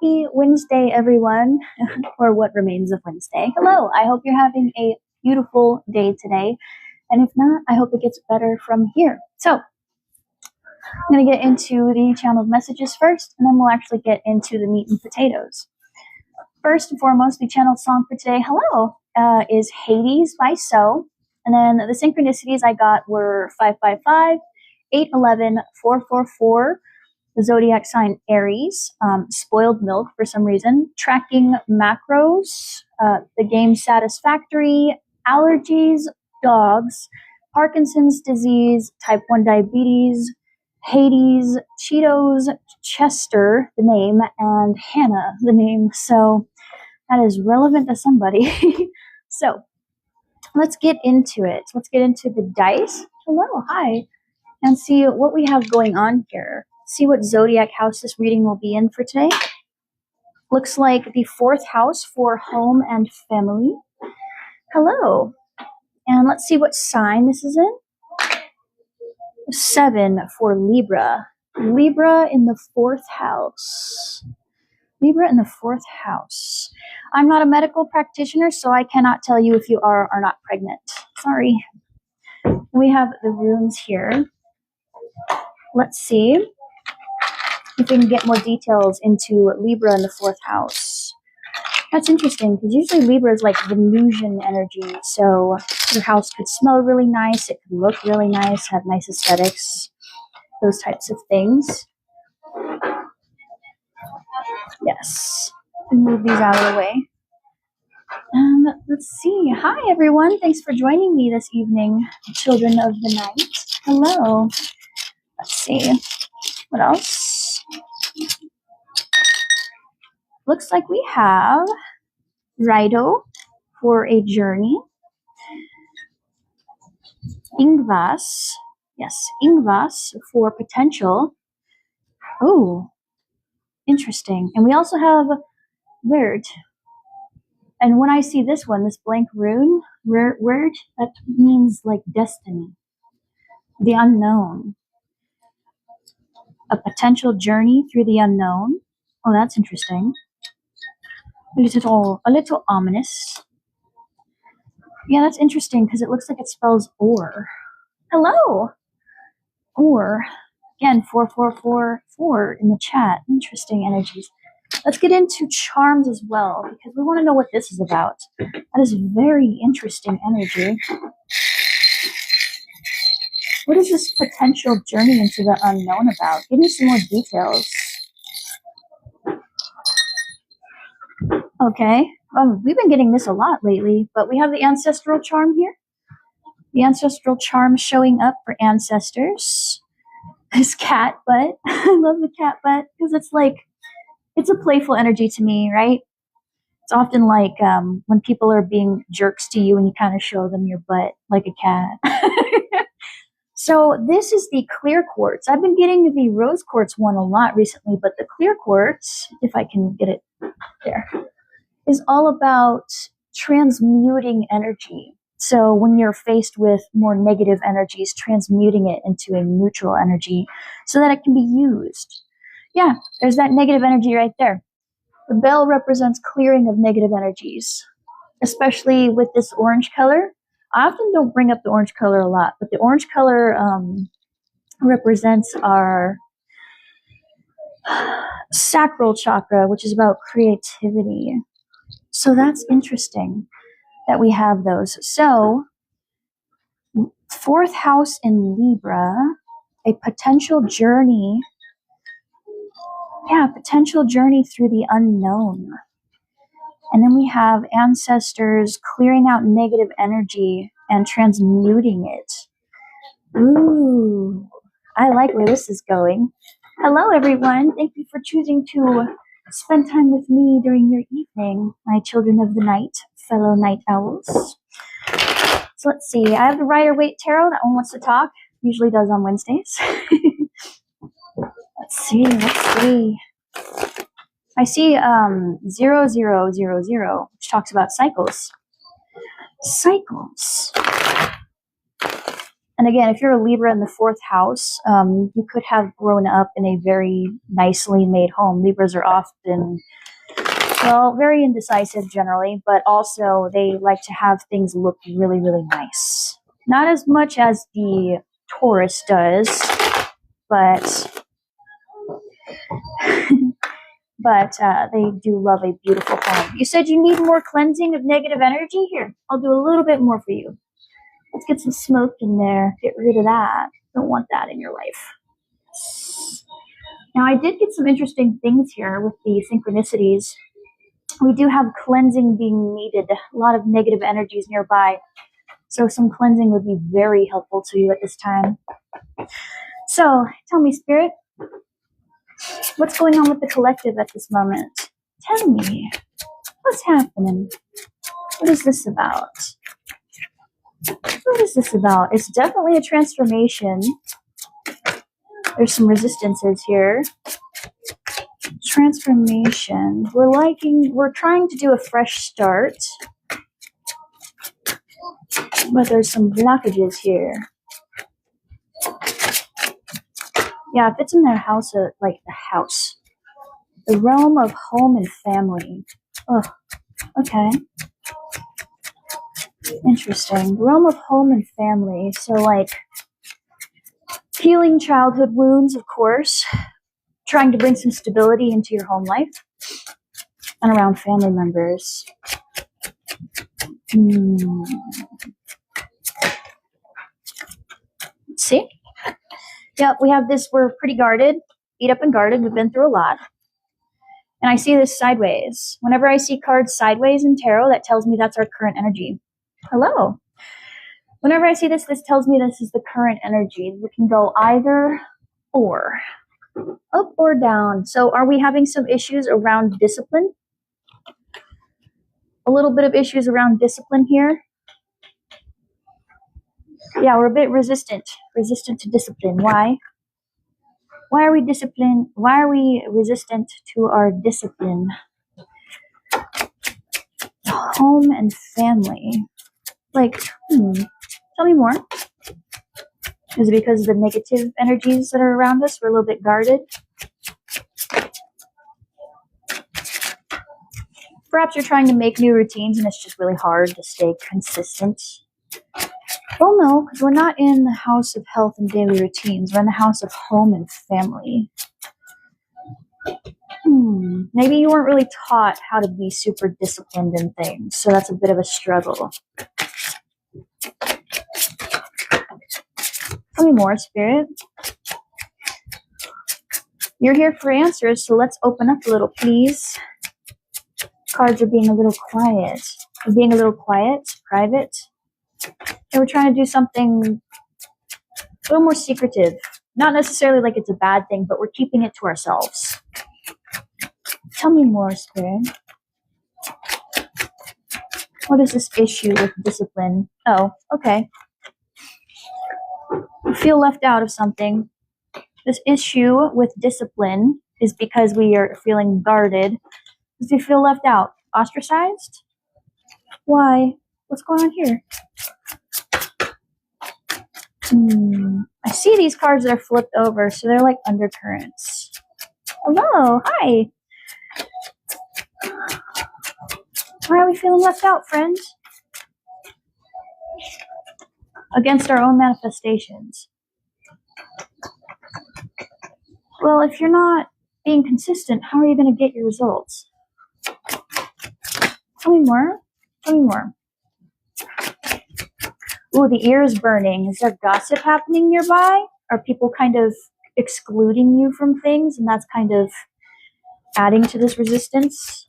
Happy Wednesday, everyone, or what remains of Wednesday. Hello, I hope you're having a beautiful day today. And if not, I hope it gets better from here. So, I'm going to get into the channeled messages first, and then we'll actually get into the meat and potatoes. First and foremost, the channeled song for today, hello, is Hades by So. And then the synchronicities I got were 555, 811, 444, the zodiac sign Aries, spoiled milk for some reason, tracking macros, the game Satisfactory, allergies, dogs, Parkinson's disease, type 1 diabetes, Hades, Cheetos, Chester, the name, and Hannah, the name. So that is relevant to somebody. So let's get into it. Let's get into the dice. Hello, hi. And see what we have going on here. See what zodiac house this reading will be in for today. Looks like the 4th house for home and family. Hello. And let's see what sign this is in. 7 for Libra. Libra in the 4th house. Libra in the 4th house. I'm not a medical practitioner, so I cannot tell you if you are or not pregnant. Sorry. We have the runes here. Let's see if we can get more details into Libra in the 4th house. That's interesting, because usually Libra is like Venusian energy, so your house could smell really nice, it could look really nice, have nice aesthetics, those types of things. Yes. Move these out of the way. And let's see. Hi, everyone. Thanks for joining me this evening, children of the night. Hello. Let's see. What else? Looks like we have Rido for a journey. Ingvas. Yes, Ingvas for potential. Oh, interesting. And we also have Weird. And when I see this one, this blank rune, Weird, that means like destiny. The unknown. A potential journey through the unknown. Oh, that's interesting. A little ominous. Yeah, that's interesting because it looks like it spells or. Hello! Or. Again, 4444 in the chat. Interesting energies. Let's get into charms as well because we want to know what this is about. That is very interesting energy. What is this potential journey into the unknown about? Give me some more details. Okay. We've been getting this a lot lately, but we have the ancestral charm here. The ancestral charm showing up for ancestors. This cat butt. I love the cat butt because it's a playful energy to me, right? It's often like when people are being jerks to you and you kind of show them your butt like a cat. So this is the clear quartz. I've been getting the rose quartz one a lot recently, but the clear quartz, if I can get it there, is all about transmuting energy. So when you're faced with more negative energies, transmuting it into a neutral energy so that it can be used. Yeah, there's that negative energy right there. The bell represents clearing of negative energies, especially with this orange color. I often don't bring up the orange color a lot, but the orange color represents our sacral chakra, which is about creativity. So that's interesting that we have those. So, 4th house in Libra, a potential journey. Yeah, potential journey through the unknown. And then we have ancestors clearing out negative energy and transmuting it. Ooh, I like where this is going. Hello, everyone. Thank you for choosing to spend time with me during your evening, my children of the night, fellow night owls. So let's see. I have the Rider-Waite Tarot. That one wants to talk. Usually does on Wednesdays. Let's see. I see 0000, which talks about cycles. Cycles. And again, if you're a Libra in the 4th house, you could have grown up in a very nicely made home. Libras are often, well, very indecisive generally, but also they like to have things look really, really nice. Not as much as the Taurus does, but they do love a beautiful home. You said you need more cleansing of negative energy? Here, I'll do a little bit more for you. Let's get some smoke in there. Get rid of that. Don't want that in your life. Now, I did get some interesting things here with the synchronicities. We do have cleansing being needed. A lot of negative energies nearby. So some cleansing would be very helpful to you at this time. So, tell me, Spirit, what's going on with the collective at this moment? Tell me, what's happening? What is this about? What is this about? It's definitely a transformation. There's some resistances here. Transformation. We're trying to do a fresh start. But there's some blockages here. Yeah, if it's in their house, like the house. The realm of home and family. Oh, okay. Interesting. The realm of home and family. So, like, healing childhood wounds, of course. Trying to bring some stability into your home life. And around family members. See? Yep, we have this. We're pretty guarded. Beat up and guarded. We've been through a lot. And I see this sideways. Whenever I see cards sideways in tarot, that tells me that's our current energy. Hello. Whenever I see this, this tells me this is the current energy. We can go either or. Up or down. So are we having some issues around discipline? A little bit of issues around discipline here. Yeah, we're a bit resistant to discipline. Why? Why are we disciplined? Why are we resistant to our discipline? Home and family. Like, tell me more. Is it because of the negative energies that are around us? We're a little bit guarded. Perhaps you're trying to make new routines and it's just really hard to stay consistent. Well, no, because we're not in the house of health and daily routines. We're in the house of home and family. Maybe you weren't really taught how to be super disciplined in things, so that's a bit of a struggle. Tell me more, Spirit. You're here for answers, so let's open up a little, please. Cards are being a little quiet. They're being a little quiet, private. And we're trying to do something a little more secretive. Not necessarily like it's a bad thing, but we're keeping it to ourselves. Tell me more, Spirit. What is this issue with discipline? Oh, okay. You feel left out of something. This issue with discipline is because we are feeling guarded. Because we feel left out. Ostracized? Why? What's going on here? I see these cards that are flipped over, so they're like undercurrents. Hello, hi. Why are we feeling left out, friends? Against our own manifestations. Well, if you're not being consistent, how are you going to get your results? Tell me more. Tell me more. Ooh, the ear is burning. Is there gossip happening nearby? Are people kind of excluding you from things, and that's kind of adding to this resistance?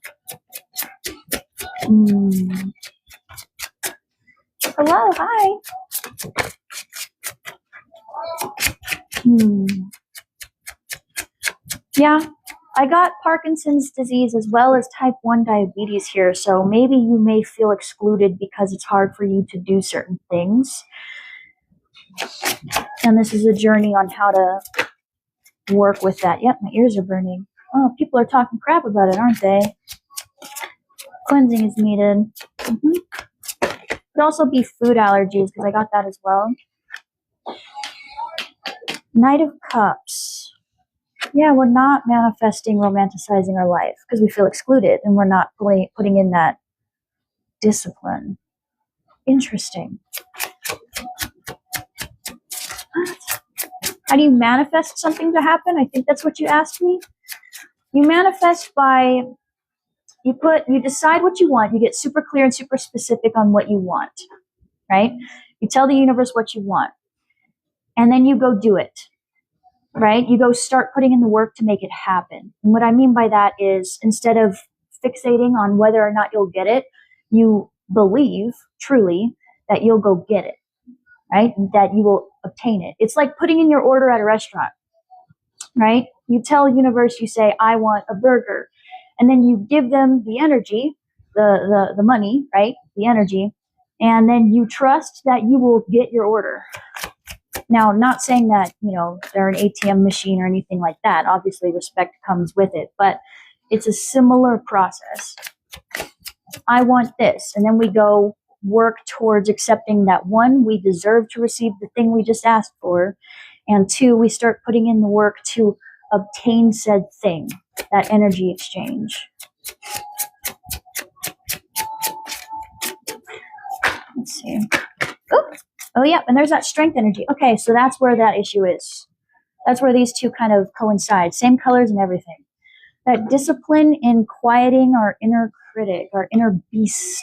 Hello, hi. Yeah, I got Parkinson's disease as well as type 1 diabetes here, so maybe you may feel excluded because it's hard for you to do certain things. And this is a journey on how to work with that. Yep, my ears are burning. Oh, people are talking crap about it, aren't they? Cleansing is needed. Could also be food allergies, because I got that as well. Knight of Cups. Yeah, we're not manifesting, romanticizing our life because we feel excluded and we're not putting in that discipline. Interesting. How do you manifest something to happen? I think that's what you asked me. You manifest by, you decide what you want. You get super clear and super specific on what you want, right? You tell the universe what you want. And then you go do it, right? You go start putting in the work to make it happen. And what I mean by that is instead of fixating on whether or not you'll get it, you believe truly that you'll go get it, right? That you will obtain it. It's like putting in your order at a restaurant, right? You tell the universe, you say, I want a burger. And then you give them the energy, the money, right? The energy. And then you trust that you will get your order. Now, not saying that, they're an ATM machine or anything like that. Obviously, respect comes with it, but it's a similar process. I want this. And then we go work towards accepting that, one, we deserve to receive the thing we just asked for. And two, we start putting in the work to obtain said thing, that energy exchange. Let's see. Oh, yeah, and there's that strength energy. Okay, so that's where that issue is. That's where these two kind of coincide. Same colors and everything. That discipline in quieting our inner critic, our inner beast.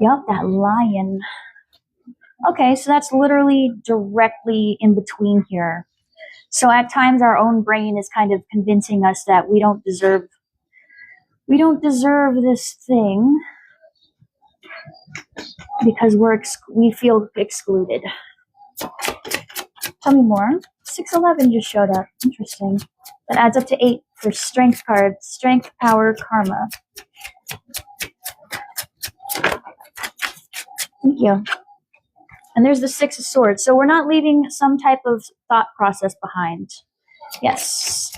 Yep, that lion. Okay, so that's literally directly in between here. So at times our own brain is kind of convincing us that we don't deserve this thing because we feel excluded. Tell me more. 611 just showed up. Interesting. That adds up to 8 for strength cards. Strength, power, karma. Thank you. And there's the 6 of Swords. So we're not leaving some type of thought process behind. Yes.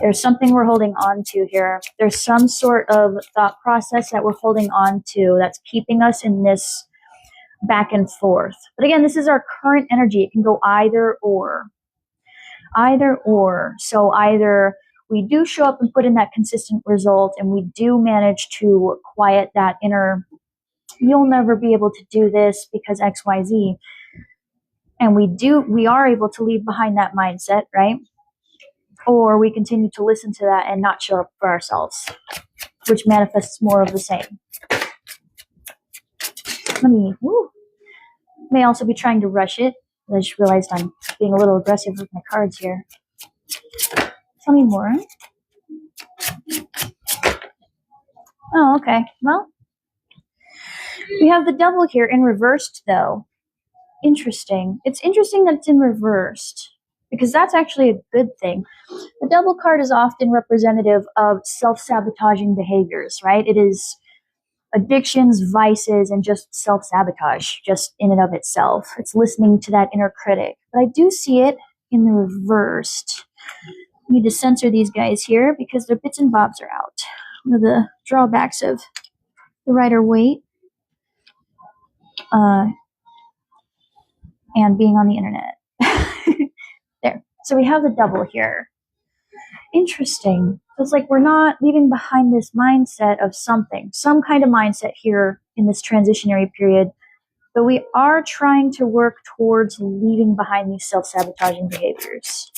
There's something we're holding on to here. There's some sort of thought process that we're holding on to that's keeping us in this back and forth. But again, this is our current energy. It can go either or. Either or. So either we do show up and put in that consistent result and we do manage to quiet that inner, you'll never be able to do this because XYZ. And we are able to leave behind that mindset, right? Or we continue to listen to that and not show up for ourselves, which manifests more of the same. May also be trying to rush it. I just realized I'm being a little aggressive with my cards here. Tell me more. Oh, okay. Well, we have the Devil here in reversed, though. Interesting. It's interesting that it's in reversed because that's actually a good thing. The Devil card is often representative of self-sabotaging behaviors, right? It is addictions, vices, and just self-sabotage, just in and of itself. It's listening to that inner critic. But I do see it in the reversed. I need to censor these guys here because their bits and bobs are out. One of the drawbacks of the Rider-Waite and being on the internet. There. So we have the Devil here. Interesting. So it's like we're not leaving behind this mindset of something, some kind of mindset here in this transitionary period, but we are trying to work towards leaving behind these self-sabotaging behaviors.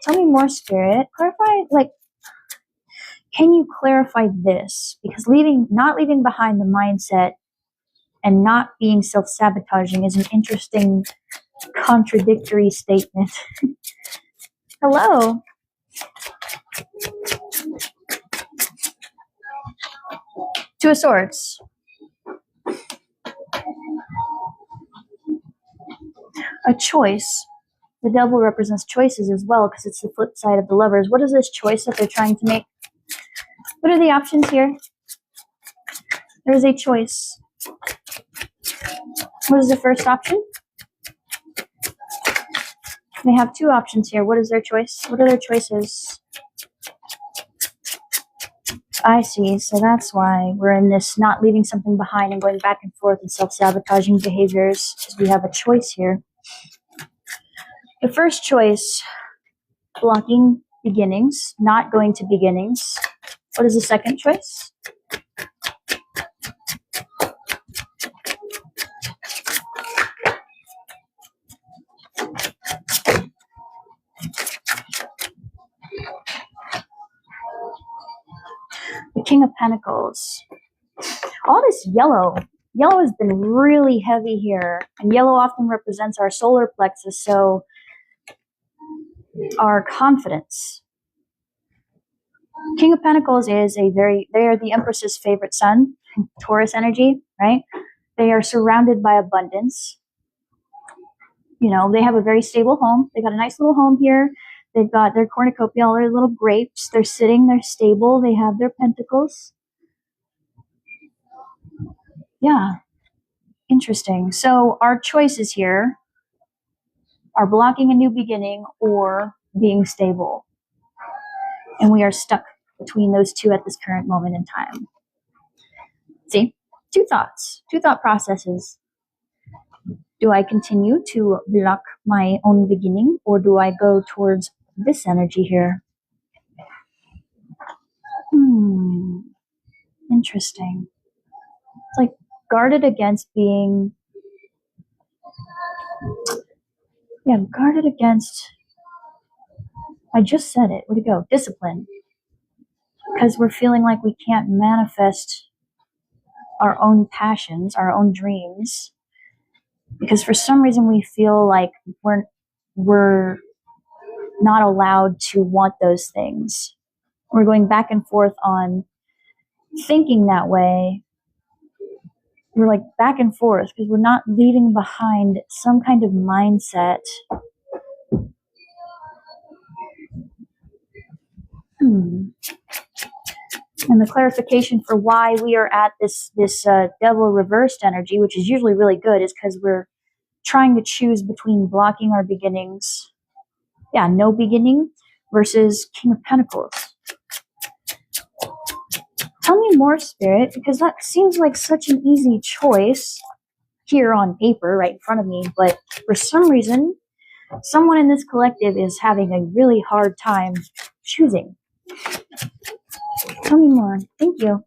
Tell me more, Spirit. Clarify, can you clarify this? Because not leaving behind the mindset and not being self-sabotaging is an interesting contradictory statement. Hello. Two of Swords. A choice. The Devil represents choices as well because it's the flip side of the Lovers. What is this choice that they're trying to make? What are the options here? There is a choice. What is the first option? They have 2 options here. What is their choice? What are their choices? I see. So that's why we're in this not leaving something behind and going back and forth and self-sabotaging behaviors, because we have a choice here. The first choice, blocking beginnings, not going to beginnings. What is the second choice? The King of Pentacles. All this yellow. Yellow has been really heavy here. And yellow often represents our solar plexus, so our confidence. King of Pentacles is they are the Empress's favorite son, Taurus energy, right? They are surrounded by abundance. You know, they have a very stable home. They got a nice little home here. They've got their cornucopia, all their little grapes. They're sitting, they're stable. They have their pentacles. Yeah, interesting. So our choices here are blocking a new beginning or being stable. And we are stuck between those two at this current moment in time. See, two thought processes. Do I continue to block my own beginning, or do I go towards this energy here? Interesting. It's like guarded against being, guarded against, I just said it, where'd it go? Discipline. Because we're feeling like we can't manifest our own passions, our own dreams, because for some reason we feel like we're not allowed to want those things. We're going back and forth on thinking that way. We're like back and forth because we're not leaving behind some kind of mindset. And the clarification for why we are at this devil reversed energy, which is usually really good, is because we're trying to choose between blocking our beginnings. Yeah, no beginning versus King of Pentacles. Tell me more, Spirit, because that seems like such an easy choice here on paper right in front of me, but for some reason, someone in this collective is having a really hard time choosing. Tell me more. Thank you.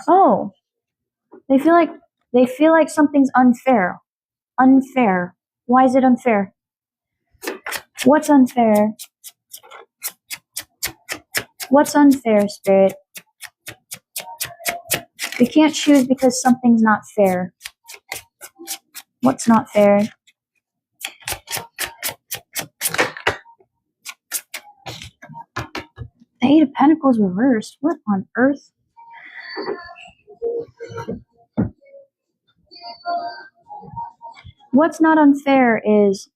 Oh, they feel like something's unfair. Unfair. Why is it unfair? What's unfair? What's unfair, Spirit? We can't choose because something's not fair. What's not fair? The Eight of Pentacles reversed. What on earth? What's not unfair is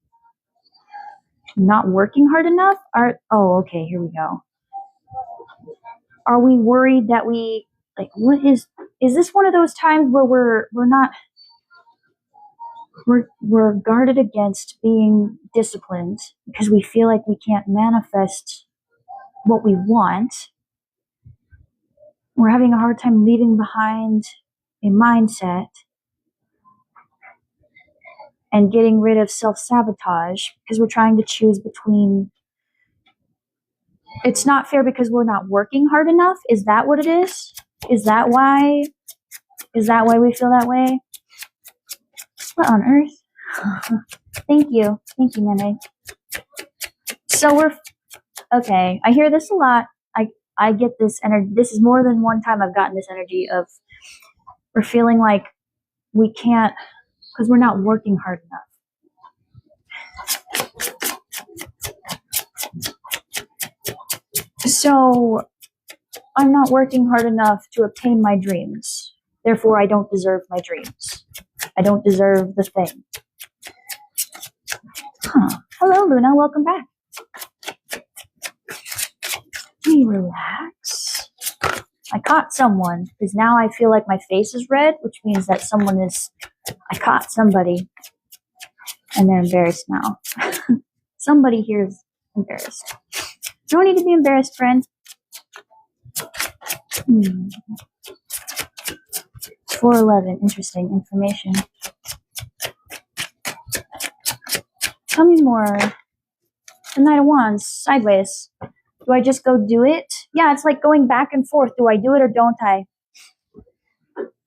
not working hard enough. Okay, here we go. Are we worried that what is this one of those times where we're guarded against being disciplined because we feel like we can't manifest what we want? We're having a hard time leaving behind a mindset and getting rid of self-sabotage because we're trying to choose between. It's not fair because we're not working hard enough. Is that what it is? Is that why we feel that way? What on earth? Thank you, Mene. So we're okay. I hear this a lot. I get this energy. This is more than one time I've gotten this energy of we're feeling like we can't because we're not working hard enough. So I'm not working hard enough to obtain my dreams. Therefore, I don't deserve my dreams. I don't deserve the thing. Hello, Luna. Welcome back. Let me relax. I caught someone because now I feel like my face is red, which means that I caught somebody and they're embarrassed now. Somebody here is embarrassed. You don't need to be embarrassed, friend. Hmm. 411. Interesting information. Tell me more. The Knight of Wands, sideways. Do I just go do it? Yeah, it's like going back and forth. Do I do it or don't I?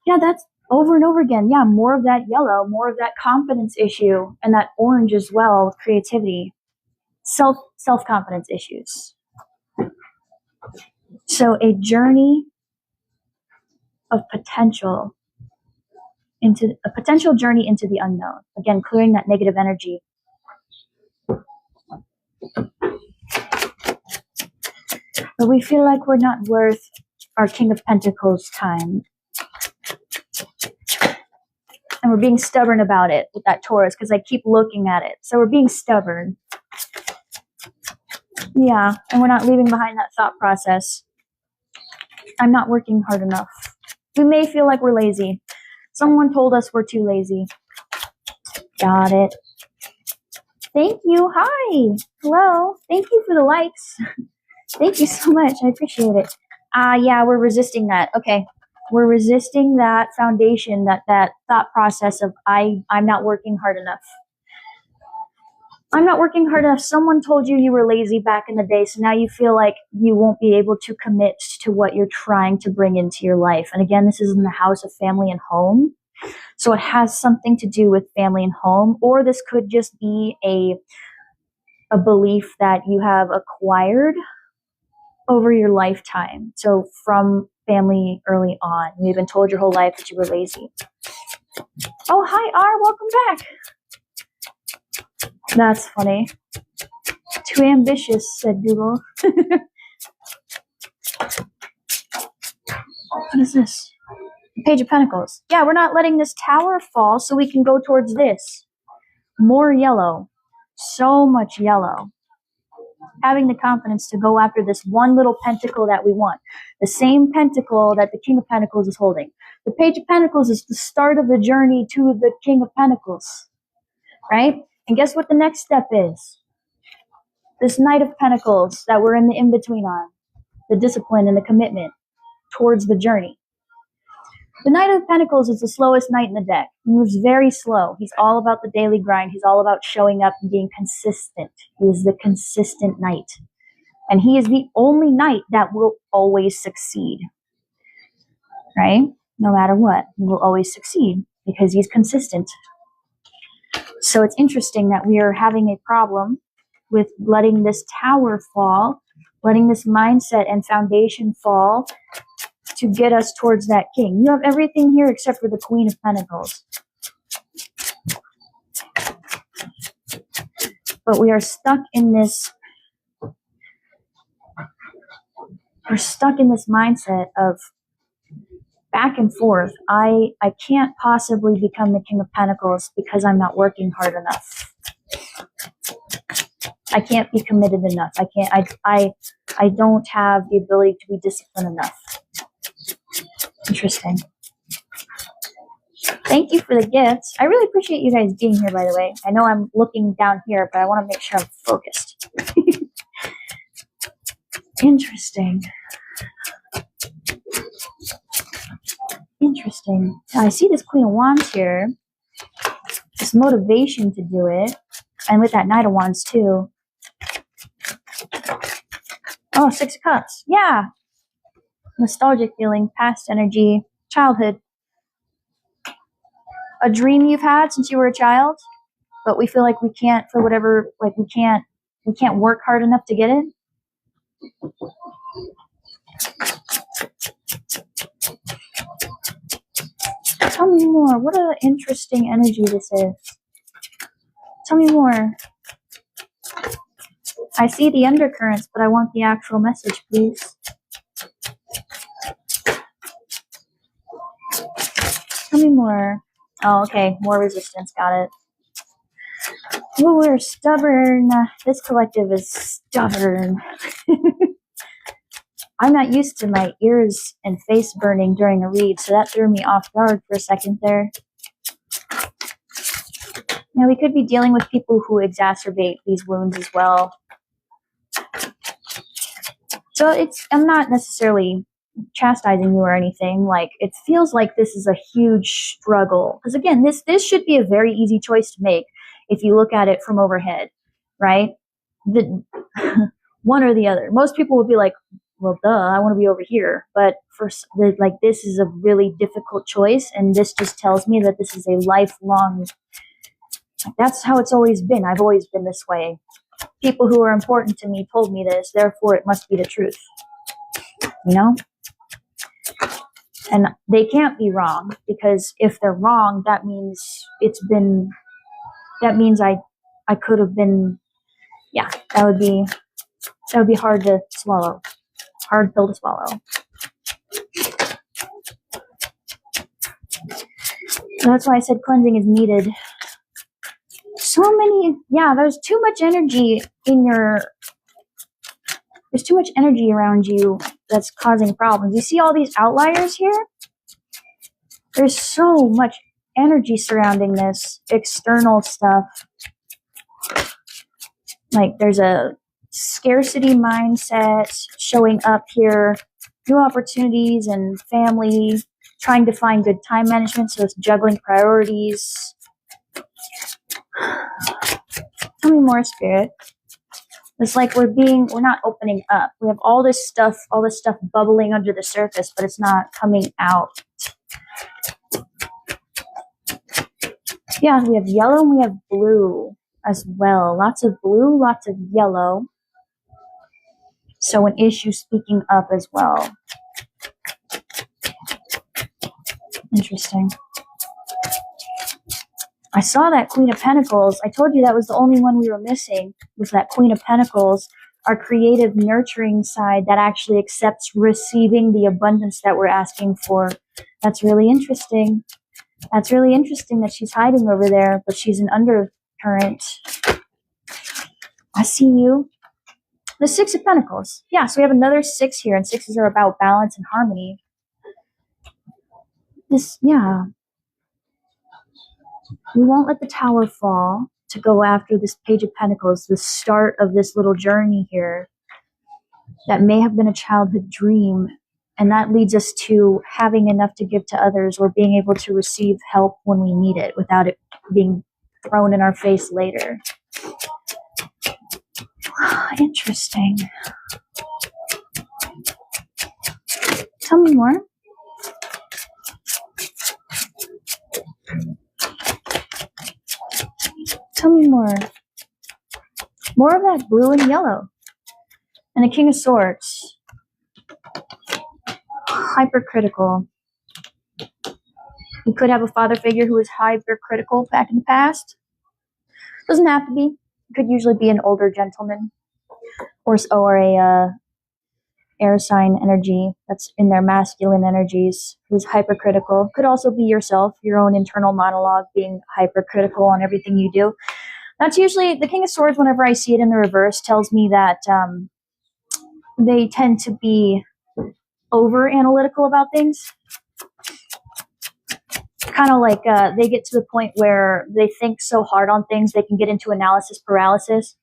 Yeah, that's over and over again. Yeah, more of that yellow, more of that confidence issue, and that orange as well, creativity, self-confidence issues. So a journey of potential into a potential journey into the unknown. Again, clearing that negative energy. But we feel like we're not worth our King of Pentacles time. And we're being stubborn about it with that Taurus because I keep looking at it. So we're being stubborn. Yeah, and we're not leaving behind that thought process. I'm not working hard enough. We may feel like we're lazy. Someone told us we're too lazy. Got it. Thank you. Hi. Hello. Thank you for the likes. Thank you so much. I appreciate it. Yeah, we're resisting that. Okay. We're resisting that foundation, that thought process of I'm not working hard enough. I'm not working hard enough. Someone told you were lazy back in the day, so now you feel like you won't be able to commit to what you're trying to bring into your life. And again, this is in the house of family and home. So it has something to do with family and home, or this could just be a belief that you have acquired over your lifetime. So from family early on, you've been told your whole life that you were lazy. Oh, hi, R. Welcome back. That's funny. Too ambitious, said Google. What is this? Page of Pentacles. Yeah, we're not letting this tower fall so we can go towards this. More yellow. So much yellow. Having the confidence to go after this one little pentacle that we want. The same pentacle that the King of Pentacles is holding. The Page of Pentacles is the start of the journey to the King of Pentacles. Right? And guess what the next step is? This Knight of Pentacles that we're in the in-between on. The discipline and the commitment towards the journey. The Knight of Pentacles is the slowest knight in the deck. He moves very slow. He's all about the daily grind. He's all about showing up and being consistent. He is the consistent knight. And he is the only knight that will always succeed. Right? No matter what, he will always succeed because he's consistent. So it's interesting that we are having a problem with letting this tower fall, letting this mindset and foundation fall to get us towards that king. You have everything here except for the Queen of Pentacles. But we are stuck in this, mindset of back and forth. I can't possibly become the King of Pentacles because I'm not working hard enough. I can't be committed enough. I don't have the ability to be disciplined enough. Interesting. Thank you for the gifts. I really appreciate you guys being here, by the way. I know I'm looking down here, but I want to make sure I'm focused. Interesting. Interesting. Now, I see this Queen of Wands here. This motivation to do it. And with that Knight of Wands, too. Oh, Six of Cups. Yeah. Nostalgic feeling, past energy, childhood. A dream you've had since you were a child, but we feel like we can't, for whatever, like we can't work hard enough to get it. Tell me more. What an interesting energy this is. Tell me more. I see the undercurrents, but I want the actual message, please. Tell me more. Oh, okay. More resistance. Got it. Oh, we're stubborn. This collective is stubborn. I'm not used to my ears and face burning during a read, so that threw me off guard for a second there. Now, we could be dealing with people who exacerbate these wounds as well. So I'm not necessarily chastising you or anything. Like, it feels like this is a huge struggle. Because again, this should be a very easy choice to make if you look at it from overhead, right? The one or the other. Most people would be like, well, duh, I want to be over here. But like, this is a really difficult choice, and this just tells me that this is a lifelong. That's how it's always been. I've always been this way. People who are important to me told me this, therefore it must be the truth. You know? And they can't be wrong, because if they're wrong, that means I could have been, yeah, that would be hard to swallow. Hard pill to swallow. So that's why I said cleansing is needed. There's too much energy there's too much energy around you that's causing problems. You see all these outliers here? There's so much energy surrounding this external stuff. Like, there's a scarcity mindset showing up here, new opportunities and family, trying to find good time management, so it's juggling priorities. Tell me more, Spirit. It's like we're not opening up. We have all this stuff bubbling under the surface, but it's not coming out. Yeah, we have yellow and we have blue as well. Lots of blue, lots of yellow. So an issue speaking up as well. Interesting. I saw that Queen of Pentacles. I told you that was the only one we were missing, was that Queen of Pentacles, our creative, nurturing side that actually accepts receiving the abundance that we're asking for. That's really interesting. That's really interesting that she's hiding over there, but she's an undercurrent. I see you. The Six of Pentacles. Yeah, so we have another 6 here, and 6s are about balance and harmony. We won't let the tower fall to go after this Page of Pentacles, the start of this little journey here that may have been a childhood dream. And that leads us to having enough to give to others, or being able to receive help when we need it without it being thrown in our face later. Interesting. Tell me more. Tell me more. More of that blue and yellow. And the King of Swords. Hypercritical. You could have a father figure who is hypercritical back in the past. Doesn't have to be. It could usually be an older gentleman, or a air sign energy that's in their masculine energies, who's hypercritical. Could also be yourself, your own internal monologue, being hypercritical on everything you do. That's usually the King of Swords. Whenever I see it in the reverse, tells me that they tend to be over analytical about things. Kind of like they get to the point where they think so hard on things they can get into analysis paralysis.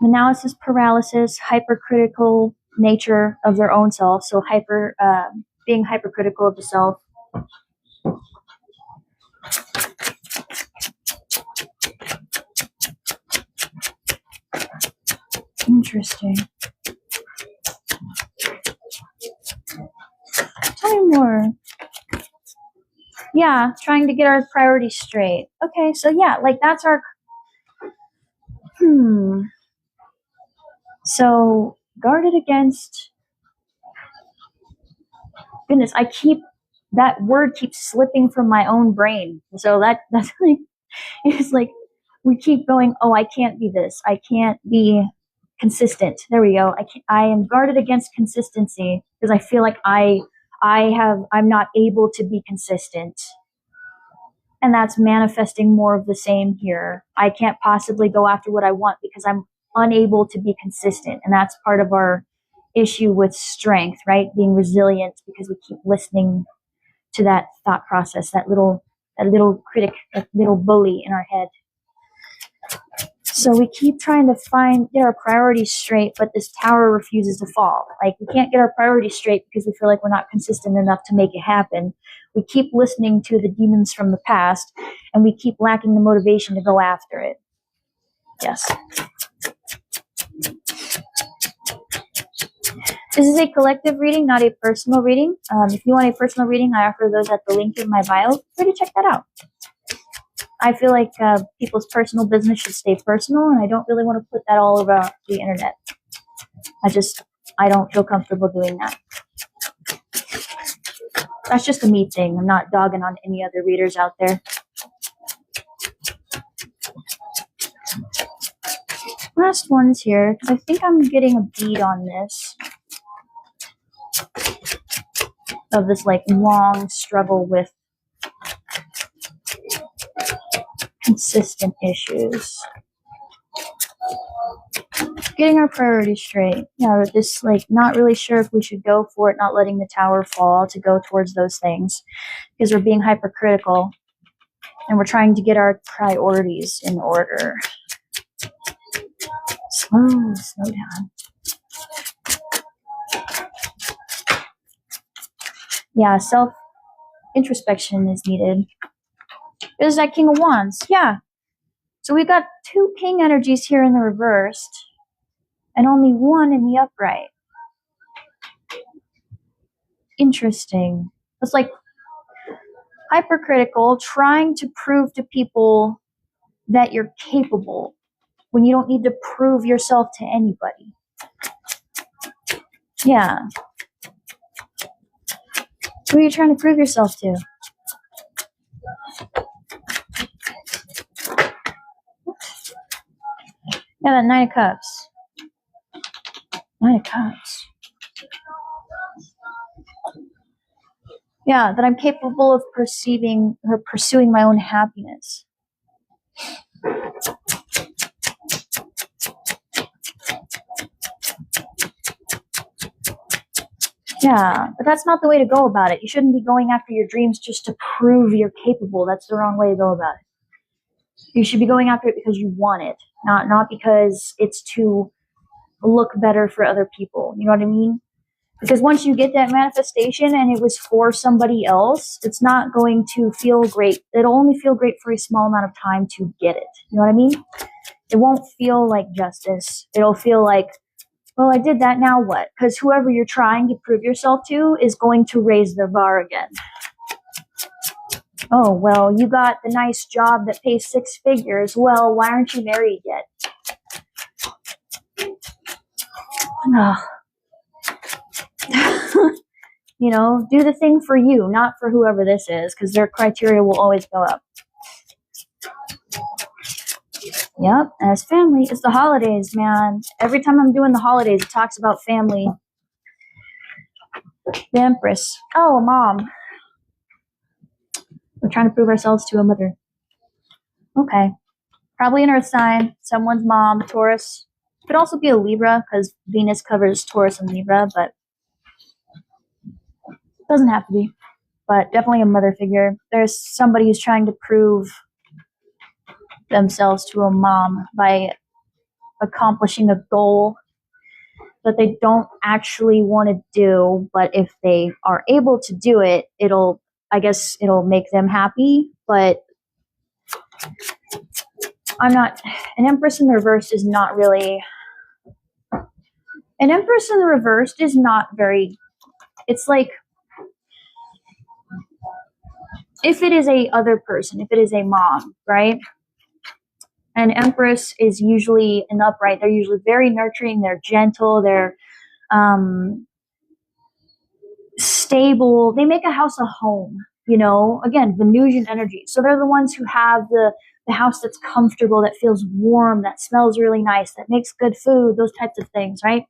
Analysis paralysis, hypercritical nature of their own self. So being hypercritical of the self. Interesting. Tell me more. Yeah, trying to get our priorities straight. Okay, so yeah, like that's our... So, guarded against... Goodness, that word keeps slipping from my own brain. So that's like... It's like we keep going, oh, I can't be this. I can't be consistent. There we go. I am guarded against consistency because I feel like I'm not able to be consistent. And that's manifesting more of the same here. I can't possibly go after what I want because I'm unable to be consistent. And that's part of our issue with strength, right? Being resilient, because we keep listening to that thought process, that little critic, that little bully in our head. So we keep trying to get our priorities straight, but this tower refuses to fall. Like, we can't get our priorities straight because we feel like we're not consistent enough to make it happen. We keep listening to the demons from the past, and we keep lacking the motivation to go after it. Yes. This is a collective reading, not a personal reading. If you want a personal reading, I offer those at the link in my bio. Feel free to check that out. I feel like people's personal business should stay personal, and I don't really want to put that all over the internet. I don't feel comfortable doing that. That's just a me thing. I'm not dogging on any other readers out there. Last one's here, because I think I'm getting a bead on this. Of this like long struggle with consistent issues. Getting our priorities straight. Yeah, this like not really sure if we should go for it, not letting the tower fall to go towards those things. Because we're being hypercritical and we're trying to get our priorities in order. Slow down. Yeah, self-introspection is needed. There's that King of Wands. Yeah. So we've got 2 King energies here in the reversed and only 1 in the upright. Interesting. It's like hypercritical, trying to prove to people that you're capable when you don't need to prove yourself to anybody. Yeah. Who are you trying to prove yourself to? Yeah, that 9 of Cups. 9 of Cups. Yeah, that I'm capable of perceiving or pursuing my own happiness. Yeah, but that's not the way to go about it. You shouldn't be going after your dreams just to prove you're capable. That's the wrong way to go about it. You should be going after it because you want it, not because it's to look better for other people. You know what I mean? Because once you get that manifestation and it was for somebody else, it's not going to feel great. It'll only feel great for a small amount of time to get it. You know what I mean? It won't feel like justice. It'll feel like, well, I did that, now what? Because whoever you're trying to prove yourself to is going to raise their bar again. Oh, well, you got the nice job that pays 6 figures. Well, why aren't you married yet? Oh. You know, do the thing for you, not for whoever this is, because their criteria will always go up. Yep, as family, it's the holidays, man. Every time I'm doing the holidays, it talks about family. The Empress. Oh, Mom. We're trying to prove ourselves to a mother. Okay. Probably an earth sign, someone's mom, Taurus. Could also be a Libra, because Venus covers Taurus and Libra, but doesn't have to be. But definitely a mother figure. There's somebody who's trying to prove themselves to a mom by accomplishing a goal that they don't actually want to do, but if they are able to do it, it'll make them happy. But an Empress in the reverse is not really, an Empress in the reverse is not very, it's like, if it is a other person, if it is a mom, right? An Empress is usually an upright. They're usually very nurturing. They're gentle. They're stable. They make a house a home, you know, again, Venusian energy. So they're the ones who have the house that's comfortable, that feels warm, that smells really nice, that makes good food, those types of things, right?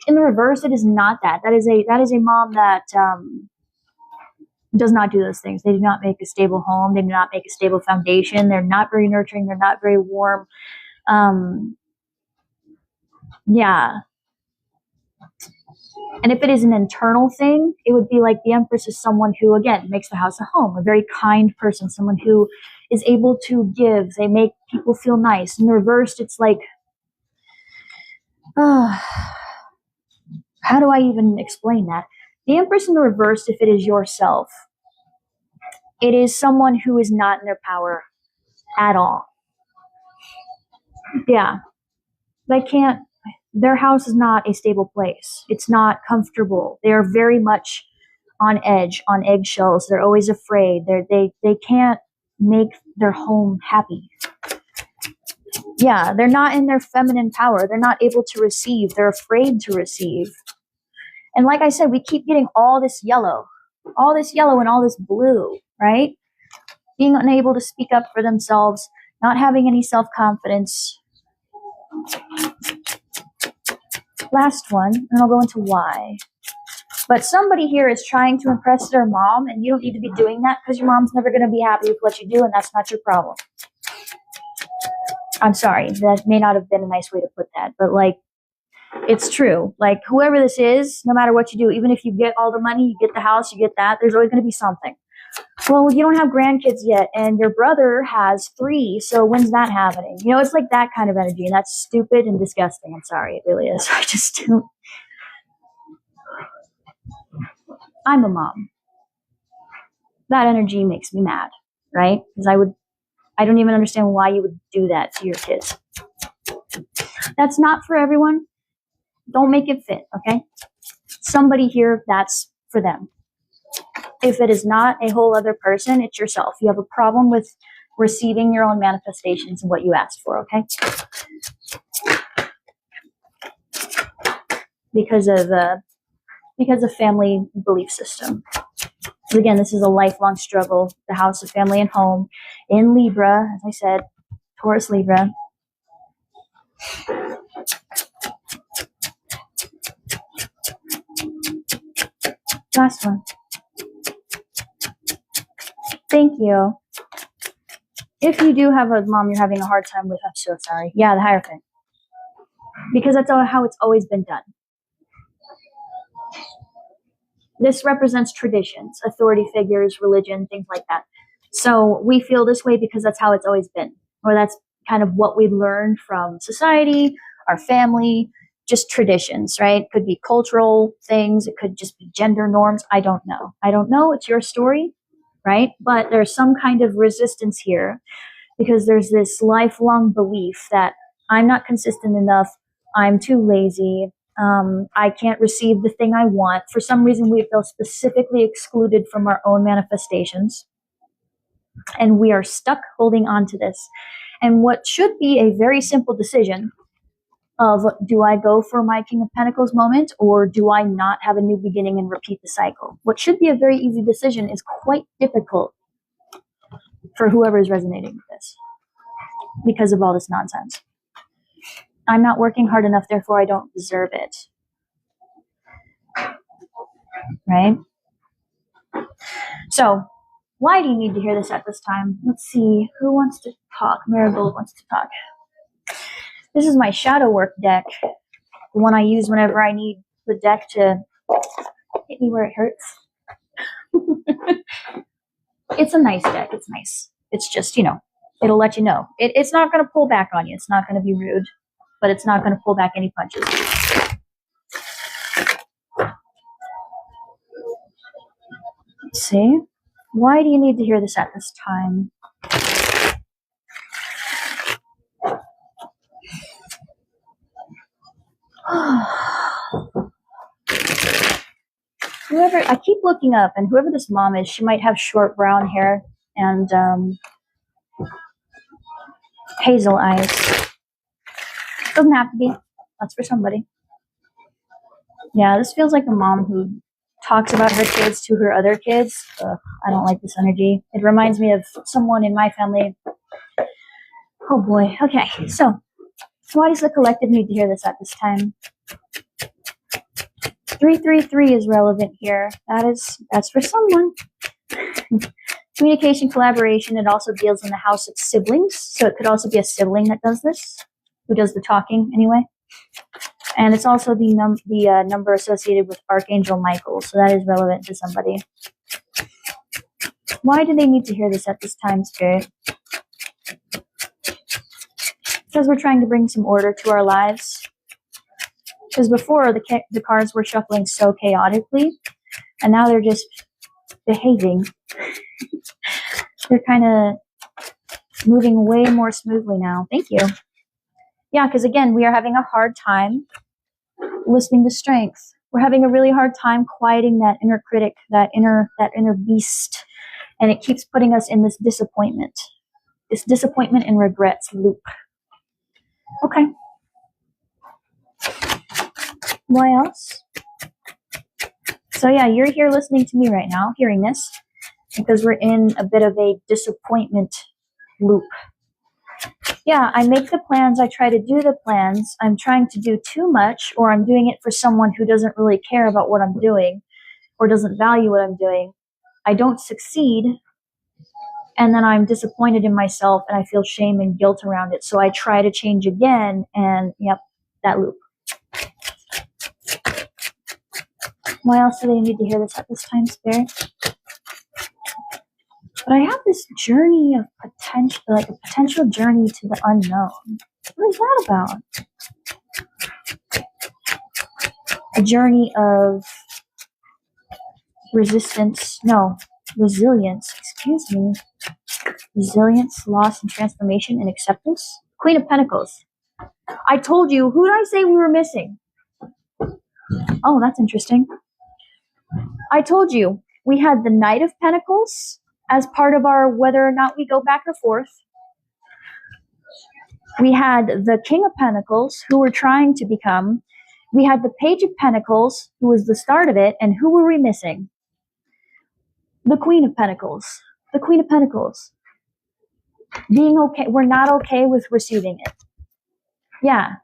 In the reverse, it is not that. That is a mom that does not do those things. They do not make a stable home. They do not make a stable foundation. They're not very nurturing. They're not very warm. Yeah. And if it is an internal thing, it would be like the Empress is someone who, again, makes the house a home, a very kind person, someone who is able to give. They make people feel nice. In the reversed, it's like, how do I even explain that? The Empress in the reversed, if it is yourself, it is someone who is not in their power at all. Yeah. They can't, their house is not a stable place. It's not comfortable. They are very much on edge, on eggshells. They're always afraid. They can't make their home happy. Yeah, they're not in their feminine power. They're not able to receive. They're afraid to receive. And like I said, we keep getting all this yellow and all this blue, right? Being unable to speak up for themselves, not having any self-confidence. Last one, and I'll go into why. But somebody here is trying to impress their mom, and you don't need to be doing that because your mom's never going to be happy with what you do, and that's not your problem. I'm sorry, that may not have been a nice way to put that, but like, it's true. Like, whoever this is, no matter what you do, even if you get all the money, you get the house, you get that, there's always going to be something. Well, you don't have grandkids yet, and your brother has 3, so when's that happening? You know, it's like that kind of energy, and that's stupid and disgusting. I'm sorry, it really is. I just don't. I'm a mom. That energy makes me mad, right? Because I don't even understand why you would do that to your kids. That's not for everyone. Don't make it fit, okay? Somebody here, that's for them. If it is not a whole other person, it's yourself. You have a problem with receiving your own manifestations and what you asked for, okay? Because of family belief system. Again, this is a lifelong struggle. The house of family and home in Libra, as I said, Taurus Libra. Last one. Thank you. If you do have a mom you're having a hard time with, I'm so sorry. Yeah, the Hierophant. Because that's how it's always been done. This represents traditions, authority figures, religion, things like that. So we feel this way because that's how it's always been. Or that's kind of what we learned from society, our family, just traditions, right? Could be cultural things. It could just be gender norms. I don't know. It's your story, right? But there's some kind of resistance here because there's this lifelong belief that I'm not consistent enough. I'm too lazy. I can't receive the thing I want. For some reason, we feel specifically excluded from our own manifestations. And we are stuck holding on to this. And what should be a very simple decision of, do I go for my King of Pentacles moment, or do I not have a new beginning and repeat the cycle? What should be a very easy decision is quite difficult for whoever is resonating with this because of all this nonsense. I'm not working hard enough, therefore I don't deserve it. Right? So, why do you need to hear this at this time? Let's see. Who wants to talk? Marigold wants to talk. This is my shadow work deck. The one I use whenever I need the deck to hit me where it hurts. It's a nice deck. It's nice. It's just, it'll let you know. It's not going to pull back on you. It's not going to be rude. But it's not going to pull back any punches. Let's see. Why do you need to hear this at this time? I keep looking up, and whoever this mom is, she might have short brown hair and hazel eyes. Doesn't have to be. That's for somebody. Yeah, this feels like a mom who talks about her kids to her other kids. I don't like this energy. It reminds me of someone in my family. Oh boy. Okay, so why does the collective need to hear this at this time? 333 is relevant here. That's for someone. Communication, collaboration. It also deals in the house of siblings. So it could also be a sibling that does this, who does the talking anyway. And it's also the number associated with Archangel Michael. So that is relevant to somebody. Why do they need to hear this at this time, Spirit? Says we're trying to bring some order to our lives. Because before, the cards were shuffling so chaotically, and now they're just behaving. They're kind of moving way more smoothly now. Thank you. Yeah, because again, we are having a hard time listening to strength. We're having a really hard time quieting that inner critic, that inner beast, and it keeps putting us in this disappointment and regrets loop. Okay. Why else? So yeah, you're here listening to me right now, hearing this, because we're in a bit of a disappointment loop. Yeah, I make the plans, I try to do the plans, I'm trying to do too much, or I'm doing it for someone who doesn't really care about what I'm doing, or doesn't value what I'm doing. I don't succeed, and then I'm disappointed in myself, and I feel shame and guilt around it. So I try to change again, and yep, that loop. Why else do they need to hear this at this time, Spirit? But I have this journey of potential, like a potential journey to the unknown. What is that about? A journey of resilience, excuse me. Resilience, loss, and transformation and acceptance. Queen of Pentacles. I told you, who did I say we were missing? Oh, that's interesting. I told you, we had the Knight of Pentacles as part of our whether or not we go back or forth. We had the King of Pentacles, who we're trying to become. We had the Page of Pentacles, who was the start of it, and who were we missing? The Queen of Pentacles. The Queen of Pentacles. Being okay, we're not okay with receiving it. Yeah.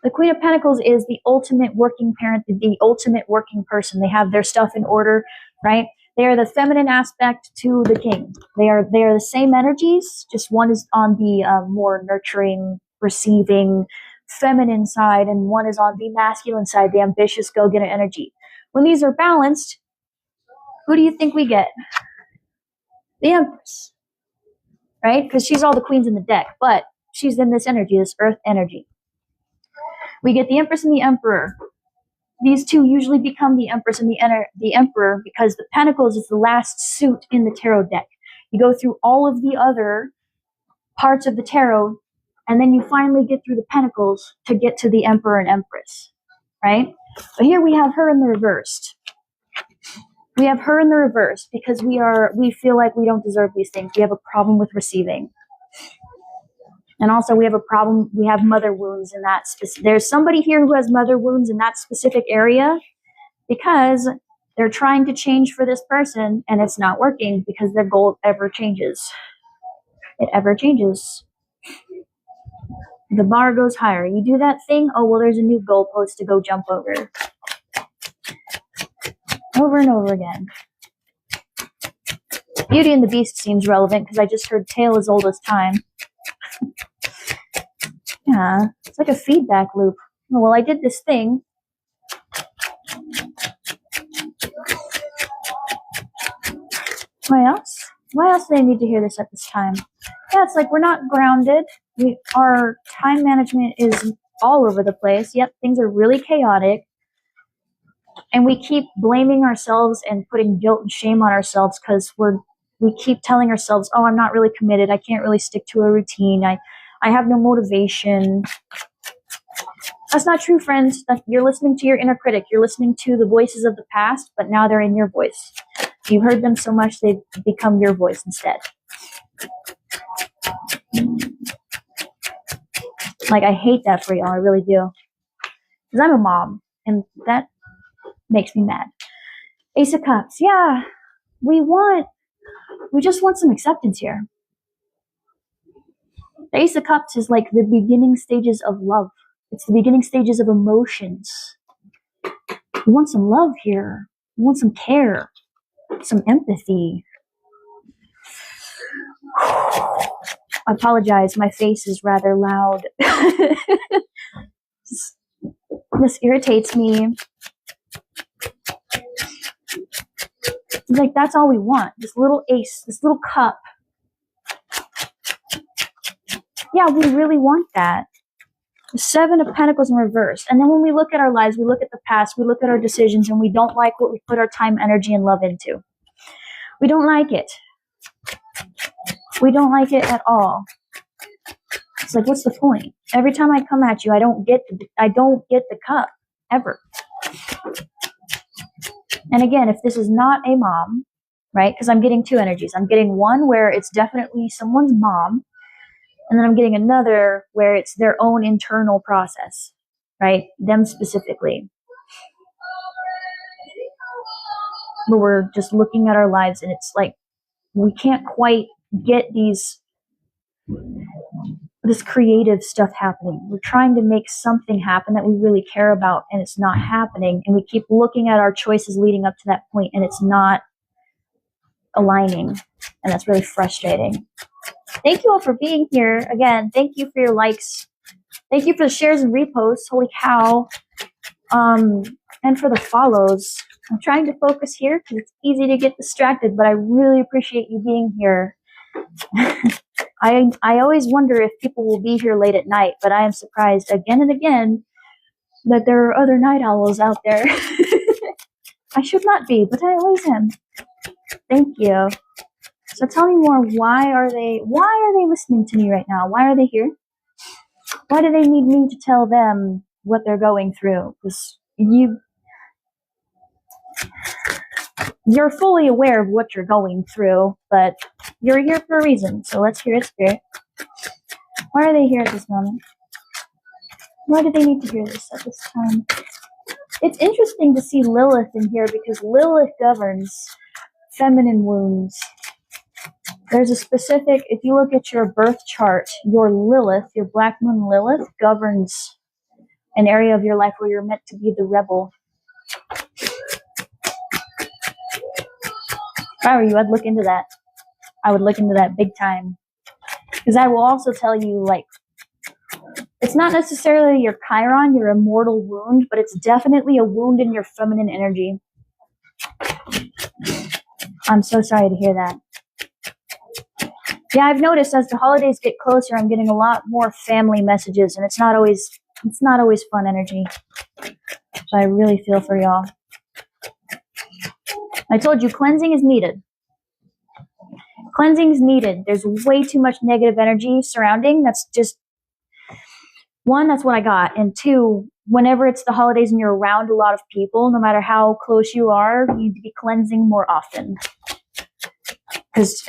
The Queen of Pentacles is the ultimate working parent, the ultimate working person. They have their stuff in order, right? They are the feminine aspect to the king. They are the same energies, just one is on the more nurturing, receiving, feminine side, and one is on the masculine side, the ambitious, go-getter energy. When these are balanced, who do you think we get? The Empress, right? Because she's all the queens in the deck, but she's in this energy, this earth energy. We get the Empress and the Emperor. These two usually become the Empress and the Emperor because the Pentacles is the last suit in the tarot deck. You go through all of the other parts of the tarot, and then you finally get through the Pentacles to get to the Emperor and Empress, right? But here we have her in the reversed. We have her in the reverse because we feel like we don't deserve these things. We have a problem with receiving. And also we have a problem, we have mother wounds in that there's somebody here who has mother wounds in that specific area because they're trying to change for this person and it's not working because their goal ever changes. It ever changes. The bar goes higher. You do that thing, oh, well, there's a new goalpost to go jump over. Over and over again. Beauty and the Beast seems relevant because I just heard tale as old as time. Yeah, it's like a feedback loop. Well, I did this thing. Why else? Why else do they need to hear this at this time? Yeah, it's like we're not grounded. Our time management is all over the place. Yep, things are really chaotic. And we keep blaming ourselves and putting guilt and shame on ourselves because we keep telling ourselves, oh, I'm not really committed. I can't really stick to a routine. I have no motivation. That's not true, friends. You're listening to your inner critic. You're listening to the voices of the past, but now they're in your voice. You've heard them so much, they've become your voice instead. Like, I hate that for y'all. I really do. Because I'm a mom, and that makes me mad. Ace of Cups. Yeah, we just want some acceptance here. The Ace of Cups is like the beginning stages of love. It's the beginning stages of emotions. We want some love here. We want some care, some empathy. I apologize. My face is rather loud. This irritates me. It's like, that's all we want. This little ace, this little cup. Yeah, we really want that. The Seven of Pentacles in reverse. And then when we look at our lives, we look at the past, we look at our decisions, and we don't like what we put our time, energy, and love into. We don't like it. We don't like it at all. It's like, what's the point? Every time I come at you, I don't get the cup ever. And again, if this is not a mom, right? Because I'm getting two energies. I'm getting one where it's definitely someone's mom, and then I'm getting another where it's their own internal process, right? Them specifically. Where we're just looking at our lives and it's like we can't quite get this creative stuff happening. We're trying to make something happen that we really care about and it's not happening. And we keep looking at our choices leading up to that point and it's not aligning. And that's really frustrating. Thank you all for being here. Again, thank you for your likes. Thank you for the shares and reposts. Holy cow. And for the follows. I'm trying to focus here because it's easy to get distracted, but I really appreciate you being here. I always wonder if people will be here late at night, but I am surprised again and again that there are other night owls out there. I should not be, but I always am. Thank you. So tell me more. Why are they listening to me right now? Why are they here? Why do they need me to tell them what they're going through? Because you're fully aware of what you're going through, but you're here for a reason. So let's hear it, Spirit. Why are they here at this moment? Why do they need to hear this at this time? It's interesting to see Lilith in here because Lilith governs feminine wounds. There's a specific, if you look at your birth chart, your Lilith, your Black Moon Lilith, governs an area of your life where you're meant to be the rebel. If I were you, I'd look into that. I would look into that big time. Because I will also tell you, like, it's not necessarily your Chiron, your immortal wound, but it's definitely a wound in your feminine energy. I'm so sorry to hear that. Yeah, I've noticed as the holidays get closer, I'm getting a lot more family messages, and it's not always fun energy. So I really feel for y'all. I told you, cleansing is needed. Cleansing is needed. There's way too much negative energy surrounding. That's just, one, that's what I got. And two, whenever it's the holidays and you're around a lot of people, no matter how close you are, you need to be cleansing more often. Because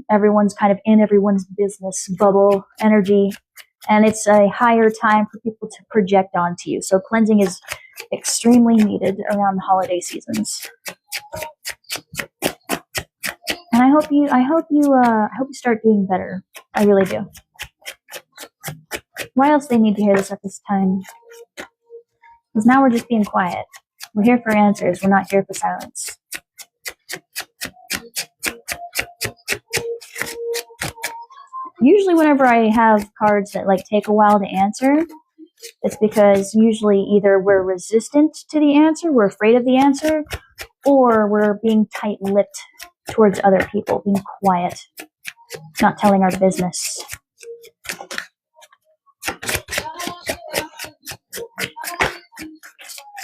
everyone's kind of in everyone's business bubble energy. And it's a higher time for people to project onto you. So cleansing is extremely needed around the holiday seasons. And I hope you start doing better. I really do. Why else they need to hear this at this time? Because now we're just being quiet. We're here for answers. We're not here for silence. Usually whenever I have cards that like take a while to answer, it's because usually either we're resistant to the answer, we're afraid of the answer, or we're being tight-lipped towards other people, being quiet, not telling our business.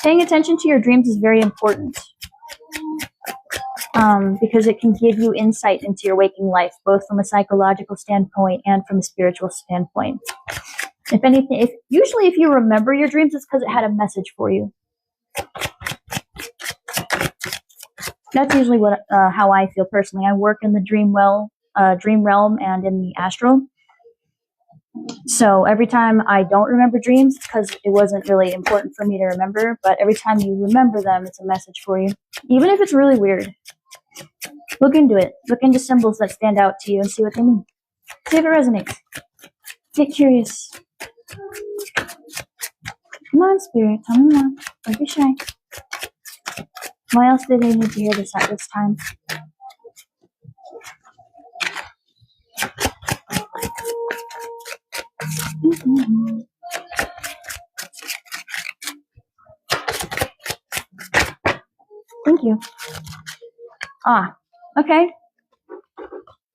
Paying attention to your dreams is very important because it can give you insight into your waking life, both from a psychological standpoint and from a spiritual standpoint. If anything, usually if you remember your dreams, it's because it had a message for you. That's usually how I feel personally. I work in the dream realm and in the astral. So every time I don't remember dreams, it's because it wasn't really important for me to remember. But every time you remember them, it's a message for you. Even if it's really weird. Look into it. Look into symbols that stand out to you and see what they mean. See if it resonates. Get curious. Come on, Spirit. Tell me more. Don't be shy. Why else did they need to hear this at this time? Mm-hmm. Thank you. Okay.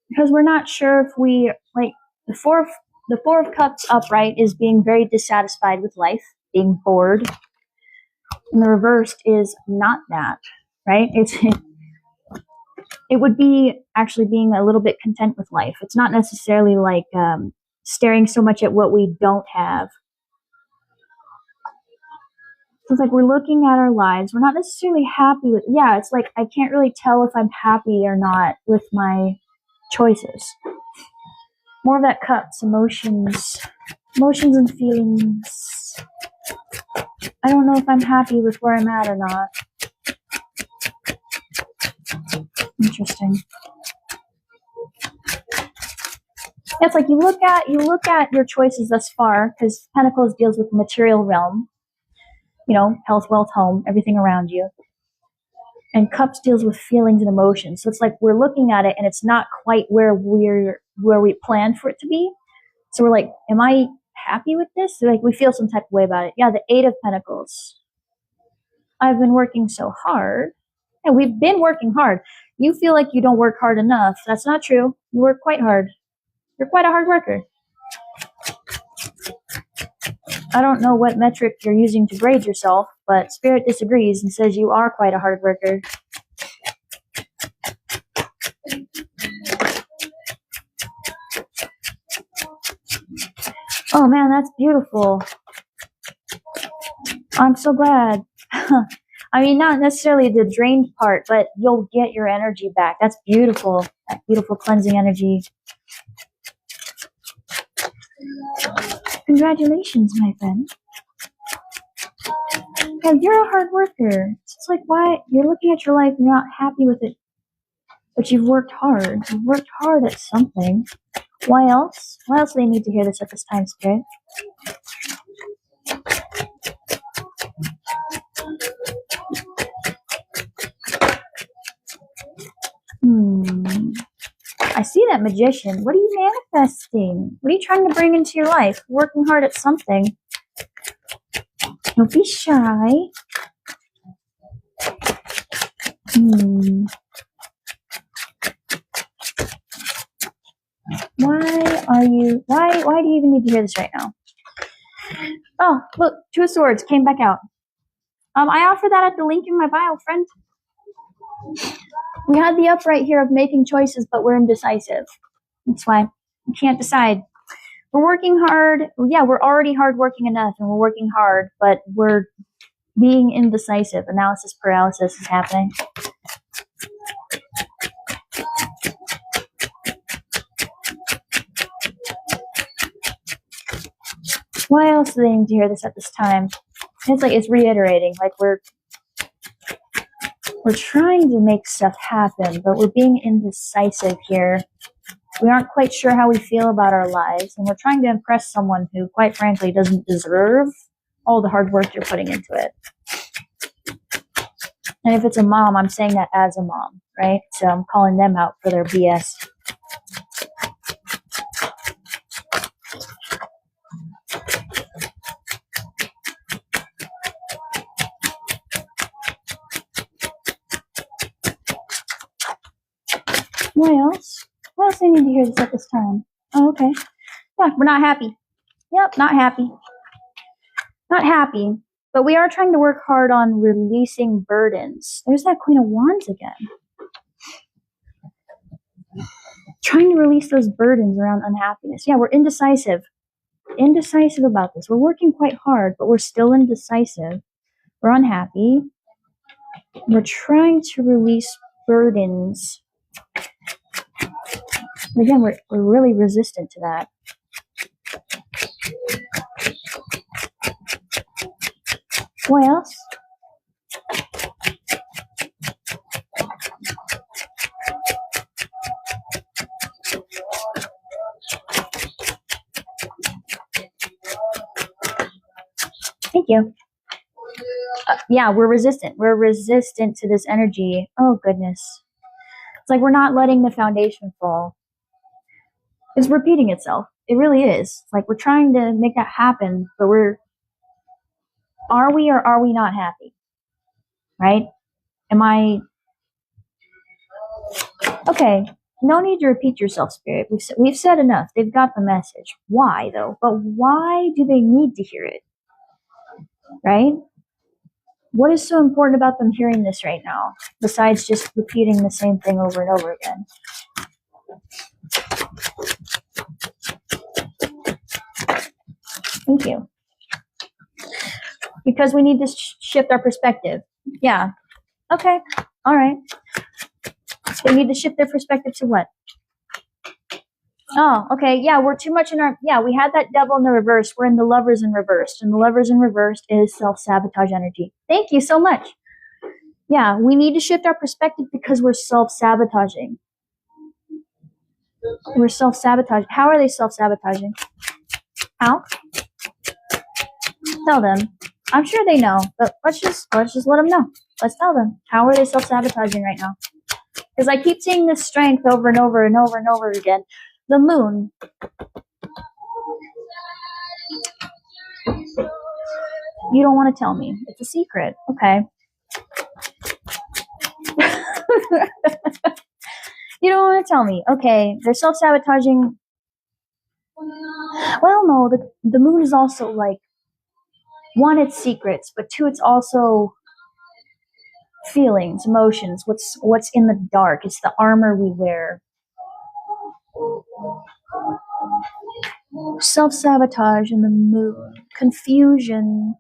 Because we're not sure if we, like, the The Four of Cups upright is being very dissatisfied with life, being bored. And the reversed is not that, right? It would be actually being a little bit content with life. It's not necessarily like staring so much at what we don't have. So it's like we're looking at our lives. We're not necessarily happy with, yeah, it's like I can't really tell if I'm happy or not with my choices. More of that cups, emotions and feelings. I don't know if I'm happy with where I'm at or not. Interesting. It's like you look at your choices thus far, because Pentacles deals with the material realm, you know, health, wealth, home, everything around you. And Cups deals with feelings and emotions. So it's like we're looking at it and it's not quite where we planned for it to be. So we're like, am I happy with this? So like we feel some type of way about it. Yeah, the Eight of Pentacles. I've been working so hard. And we've been working hard. You feel like you don't work hard enough. That's not true. You work quite hard. You're quite a hard worker. I don't know what metric you're using to grade yourself, but Spirit disagrees and says you are quite a hard worker. Oh man, that's beautiful. I'm so glad. I mean, not necessarily the drained part, but you'll get your energy back. That's beautiful. That beautiful cleansing energy. Congratulations, my friend. Yeah, you're a hard worker. It's like, why you're looking at your life and you're not happy with it, but you've worked hard. You've worked hard at something. Why else? Why else do they need to hear this at this time, Spirit? I see that Magician. What are you manifesting? What are you trying to bring into your life? Working hard at something. Don't be shy. Why do you even need to hear this right now? Oh, look, Two of Swords came back out. I offer that at the link in my bio, friend. We had the upright here of making choices, but we're indecisive. That's why we can't decide. We're working hard. Yeah, we're already hardworking enough, and we're working hard, but we're being indecisive. Analysis paralysis is happening. Why else do they need to hear this at this time? It's like it's reiterating, like we're trying to make stuff happen, but we're being indecisive here. We aren't quite sure how we feel about our lives, and we're trying to impress someone who, quite frankly, doesn't deserve all the hard work you're putting into it. And if it's a mom, I'm saying that as a mom, right? So I'm calling them out for their BS. What else? What else do I need to hear this at this time? Oh, okay. Yeah, we're not happy. Yep, not happy. Not happy. But we are trying to work hard on releasing burdens. There's that Queen of Wands again. Trying to release those burdens around unhappiness. Yeah, we're indecisive. Indecisive about this. We're working quite hard, but we're still indecisive. We're unhappy. We're trying to release burdens. Again, we're really resistant to that. What else? Thank you. Yeah, we're resistant. We're resistant to this energy. Oh, goodness. It's like we're not letting the foundation fall. It's repeating itself. It really is. It's like we're trying to make that happen, but are we or are we not happy? Right? Okay. No need to repeat yourself, Spirit. We've said enough. They've got the message. Why, though? But why do they need to hear it? Right? What is so important about them hearing this right now, besides just repeating the same thing over and over again? Thank you. Because we need to shift our perspective. Yeah. Okay. All right. They need to shift their perspective to what? Oh, okay. Yeah, we're too much in our... Yeah, we had that devil in the reverse. We're in the lovers in reverse. And the lovers in reverse is self-sabotage energy. Thank you so much. Yeah, we need to shift our perspective because we're self-sabotaging. We're self-sabotaging. How are they self-sabotaging? How? Tell them. I'm sure they know, but let's just let them know. Let's tell them. How are they self-sabotaging right now? Because I keep seeing this strength over and over and over and over again. The moon. You don't want to tell me. It's a secret. Okay. You don't want to tell me. Okay. They're self-sabotaging. Well, no. The moon is also like, one, it's secrets, but two, it's also feelings, emotions, what's in the dark. It's the armor we wear. Self-sabotage in the moon, confusion,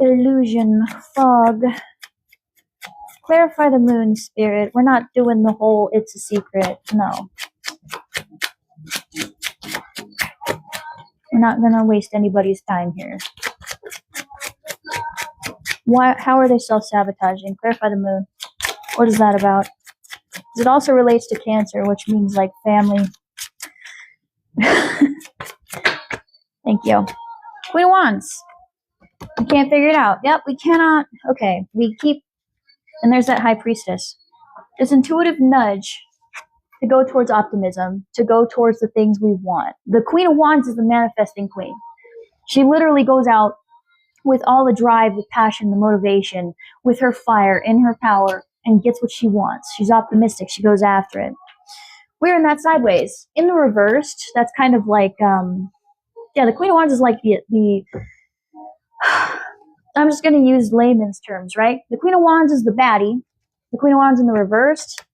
illusion, fog. Clarify the moon, Spirit. We're not doing the whole it's a secret. No. We're not going to waste anybody's time here. How are they self-sabotaging? Clarify the moon. What is that about? It also relates to Cancer, which means like family. Thank you. Queen of Wands. We can't figure it out. Yep, we cannot. Okay, we keep... And there's that High Priestess. This intuitive nudge to go towards optimism, to go towards the things we want. The Queen of Wands is the manifesting queen. She literally goes out with all the drive, the passion, the motivation, with her fire, in her power, and gets what she wants. She's optimistic. She goes after it. We're in that sideways. In the reversed, that's kind of like, the Queen of Wands is like the I'm just going to use layman's terms, right? The Queen of Wands is the baddie. The Queen of Wands in the reversed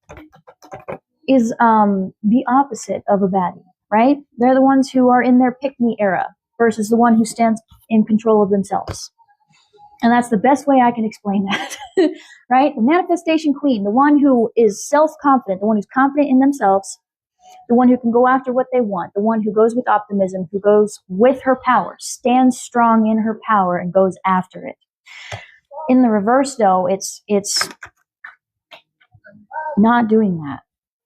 is the opposite of a baddie, right? They're the ones who are in their pick-me era versus the one who stands in control of themselves. And that's the best way I can explain that, right? The manifestation queen, the one who is self-confident, the one who's confident in themselves, the one who can go after what they want, the one who goes with optimism, who goes with her power, stands strong in her power and goes after it. In the reverse, though, it's not doing that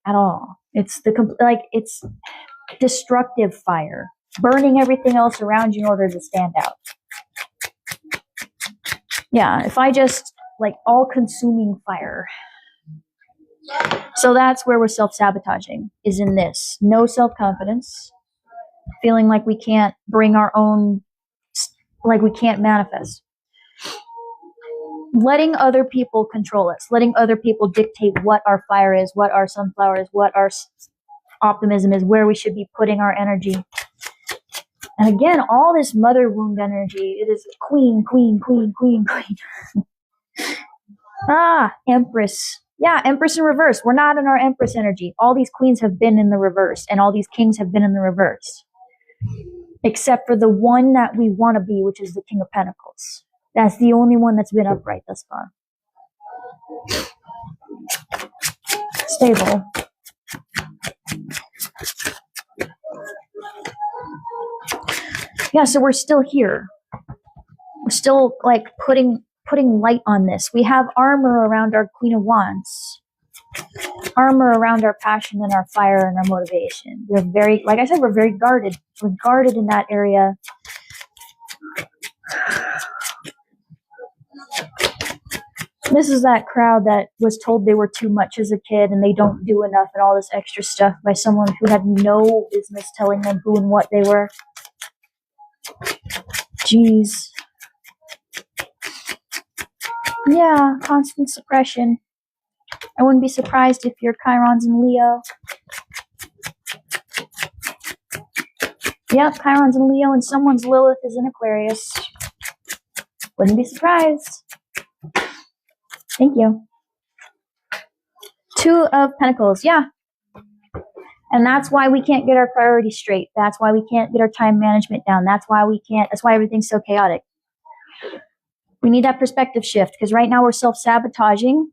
at all. It's it's destructive fire, burning everything else around you in order to stand out. Yeah, if I just like all-consuming fire. So that's where we're self-sabotaging, is in this. No self-confidence, feeling like we can't bring our own, like we can't manifest. Letting other people control us, letting other people dictate what our fire is, what our sunflower is, what our optimism is, where we should be putting our energy. And again, all this mother wound energy, it is queen, queen, queen, queen, queen. Empress. Yeah, Empress in reverse. We're not in our Empress energy. All these queens have been in the reverse, and all these kings have been in the reverse. Except for the one that we want to be, which is the King of Pentacles. That's the only one that's been upright thus far. Stable. Yeah, so we're still here. We're still like putting light on this. We have armor around our Queen of Wands. Armor around our passion and our fire and our motivation. We're very, like I said, we're very guarded. We're guarded in that area. This is that crowd that was told they were too much as a kid and they don't do enough and all this extra stuff by someone who had no business telling them who and what they were. Jeez. Yeah, constant suppression. I wouldn't be surprised if your Chiron's in Leo. Yep, Chiron's in Leo and someone's Lilith is in Aquarius. Wouldn't be surprised. Thank you. Two of Pentacles. Yeah. And that's why we can't get our priorities straight. That's why we can't get our time management down. That's why everything's so chaotic. We need that perspective shift because right now we're self-sabotaging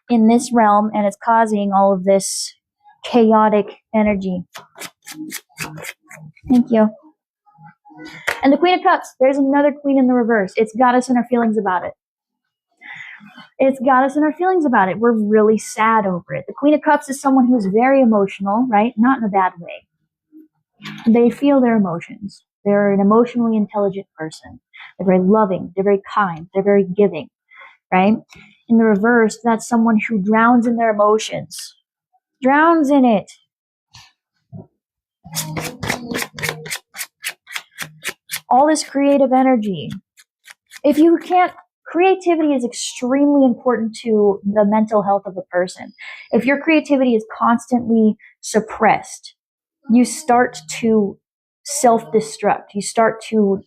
in this realm and it's causing all of this chaotic energy. Thank you. And the Queen of Cups, there's another Queen in the reverse. It's got us in our feelings about it. It's got us in our feelings about it. We're really sad over it. The Queen of Cups is someone who's very emotional, right? Not in a bad way. They feel their emotions. They're an emotionally intelligent person. They're very loving. They're very kind. They're very giving, right? In the reverse, that's someone who drowns in their emotions. Drowns in it. All this creative energy. If you can't, creativity is extremely important to the mental health of a person. If your creativity is constantly suppressed, you start to self-destruct. You start to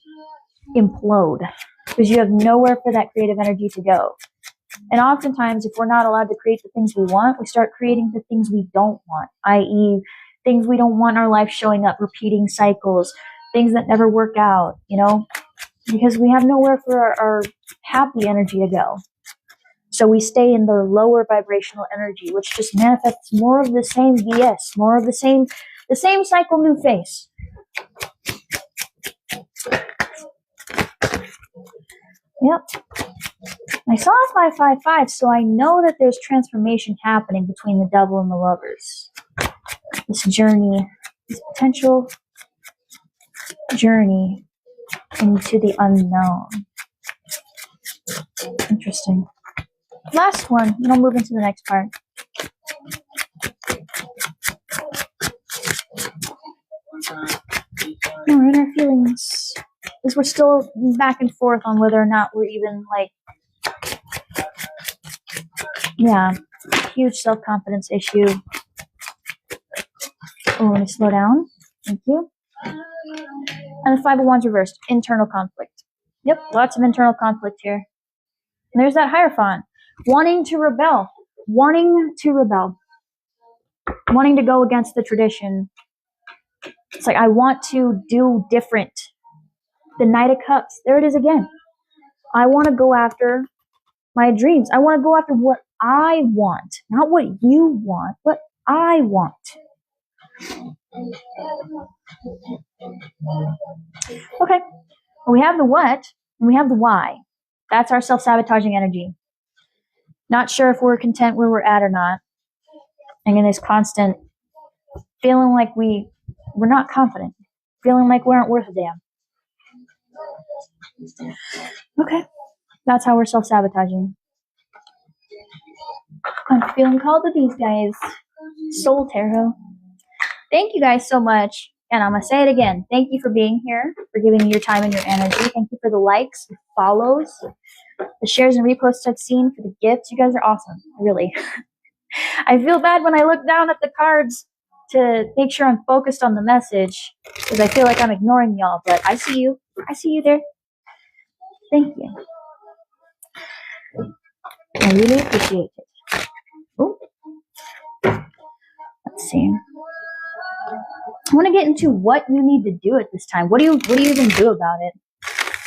implode because you have nowhere for that creative energy to go. And oftentimes, if we're not allowed to create the things we want, we start creating the things we don't want, i.e. things we don't want in our life showing up, repeating cycles, things that never work out, because we have nowhere for our happy energy to go. So we stay in the lower vibrational energy, which just manifests more of the same BS, more of the same cycle, new face. Yep. I saw 555, so I know that there's transformation happening between the Devil and the Lovers. This journey, this potential journey into the unknown. Interesting. Last one, then I'll move into the next part. No, we're in our feelings. Because we're still back and forth on whether or not we're even huge self-confidence issue. Oh, let me slow down. Thank you. And the Five of Wands reversed. Internal conflict. Yep, lots of internal conflict here. And there's that Hierophant. Wanting to rebel. Wanting to go against the tradition. It's like, I want to do different. The Knight of Cups. There it is again. I want to go after my dreams. I want to go after what I want. Not what you want, what I want. Okay. Well, we have the what, and we have the why. That's our self-sabotaging energy. Not sure if we're content where we're at or not. And in this constant feeling like we're not confident. Feeling like we aren't worth a damn. Okay. That's how we're self-sabotaging. I'm feeling called to these guys. Soul Tarot. Thank you guys so much. And I'm going to say it again. Thank you for being here, for giving me your time and your energy. Thank you for the likes, the follows, the shares and reposts I've seen, for the gifts. You guys are awesome. Really. I feel bad when I look down at the cards to make sure I'm focused on the message because I feel like I'm ignoring y'all. But I see you. I see you there. Thank you. I really appreciate it. Ooh. Let's see. I want to get into what you need to do at this time. What do you even do about it?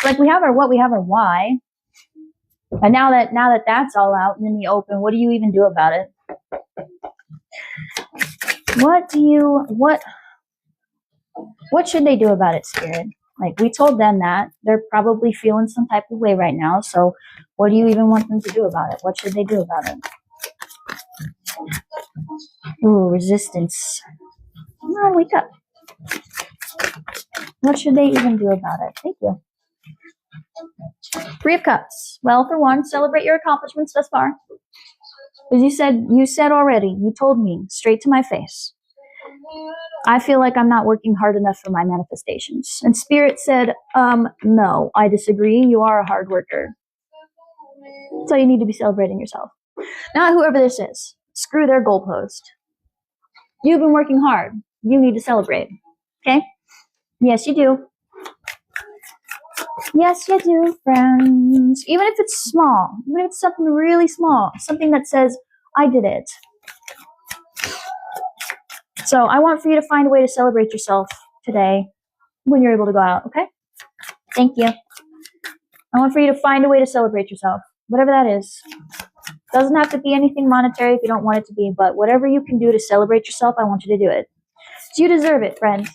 Like, we have our what, we have our why. And now that that's all out and in the open, what do you even do about it? What should they do about it, Spirit? Like, we told them that. They're probably feeling some type of way right now. So what do you even want them to do about it? What should they do about it? Ooh, resistance. Come on, wake up. What should they even do about it? Thank you. Three of Cups. Well, for one, celebrate your accomplishments thus far. As you said already, you told me straight to my face. I feel like I'm not working hard enough for my manifestations. And Spirit said, no, I disagree. You are a hard worker. So you need to be celebrating yourself. Not whoever this is. Screw their goalpost. You've been working hard. You need to celebrate. Okay? Yes, you do. Yes, you do, friends. Even if it's small, even if it's something really small, something that says, I did it. So I want for you to find a way to celebrate yourself today when you're able to go out, okay? Thank you. I want for you to find a way to celebrate yourself, whatever that is. Doesn't have to be anything monetary if you don't want it to be, but whatever you can do to celebrate yourself, I want you to do it. So you deserve it, friend.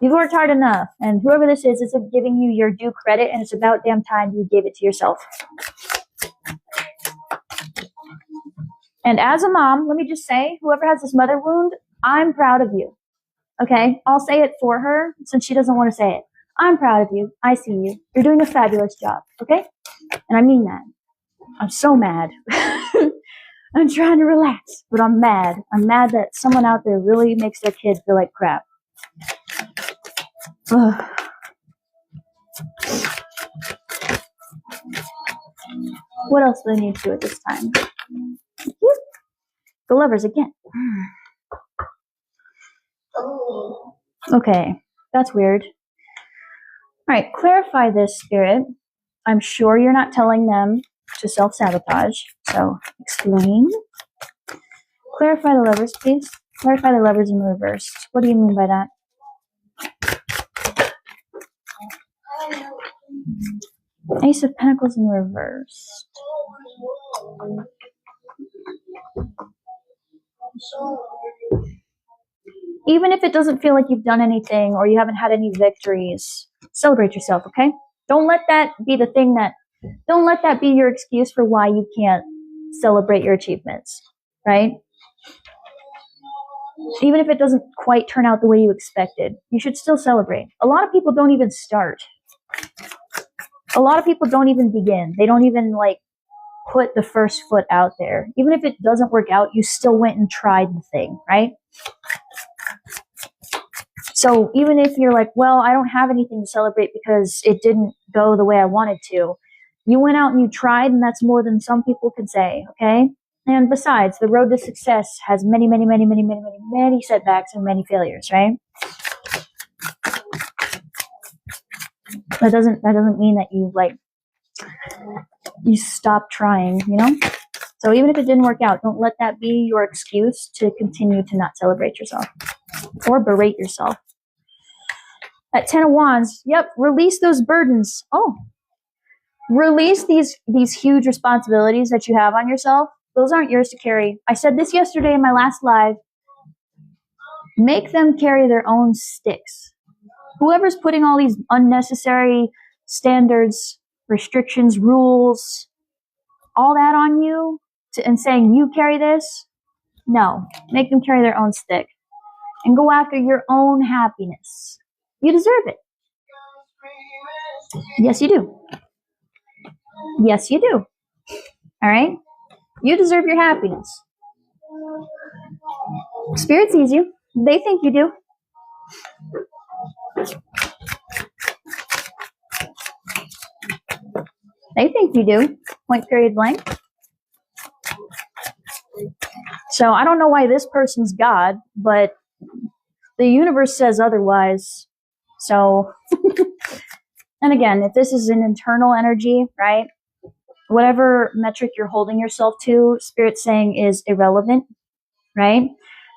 You've worked hard enough, and whoever this is giving you your due credit, and it's about damn time you gave it to yourself. And as a mom, let me just say, whoever has this mother wound, I'm proud of you. Okay? I'll say it for her since she doesn't want to say it. I'm proud of you. I see you. You're doing a fabulous job. Okay? And I mean that. I'm so mad. I'm trying to relax, but I'm mad. I'm mad that someone out there really makes their kid feel like crap. Ugh. What else do I need to do at this time? The lovers again. Okay, that's weird. All right, clarify this, Spirit. I'm sure you're not telling them to self-sabotage, so explain. Clarify the lovers, please. Clarify the lovers in reverse. What do you mean by that? Ace of Pentacles in reverse. Even if it doesn't feel like you've done anything or you haven't had any victories, celebrate yourself, okay? Don't let that be the thing don't let that be your excuse for why you can't celebrate your achievements, right? Even if it doesn't quite turn out the way you expected, you should still celebrate. A lot of people don't even start. A lot of people don't even begin. They don't even put the first foot out there. Even if it doesn't work out, you still went and tried the thing, right? So even if you're like, well, I don't have anything to celebrate because it didn't go the way I wanted to, you went out and you tried, and that's more than some people can say, okay? And besides, the road to success has many, many, many, many, many, many, many setbacks and many failures, right? That doesn't mean that you stop trying, you know? So even if it didn't work out, don't let that be your excuse to continue to not celebrate yourself or berate yourself. At 10 of Wands, yep, release those burdens. Oh, release these huge responsibilities that you have on yourself. Those aren't yours to carry. I said this yesterday in my last live. Make them carry their own sticks. Whoever's putting all these unnecessary standards, restrictions, rules, all that on you and saying you carry this, no. Make them carry their own stick and go after your own happiness. You deserve it. Yes, you do. Yes, you do. All right? You deserve your happiness. Spirit sees you. They think you do. They think you do. Point, period, blank. So I don't know why this person's God, but the universe says otherwise. So, and again, if this is an internal energy, right? Whatever metric you're holding yourself to, Spirit's saying is irrelevant, right?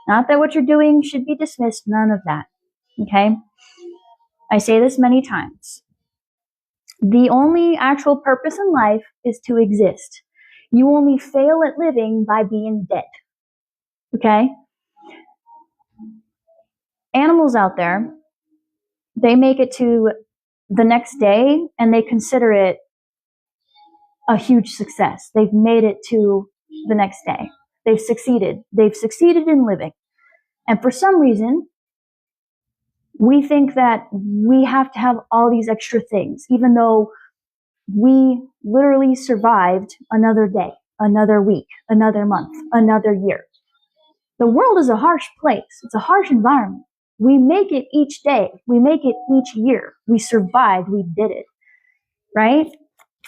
Not that what you're doing should be dismissed, none of that, okay? I say this many times. The only actual purpose in life is to exist. You only fail at living by being dead, okay? Animals out there, they make it to the next day and they consider it a huge success. They've made it to the next day. They've succeeded. They've succeeded in living. And for some reason, we think that we have to have all these extra things, even though we literally survived another day, another week, another month, another year. The world is a harsh place. It's a harsh environment. We make it each day. We make it each year. We survived. We did it. Right?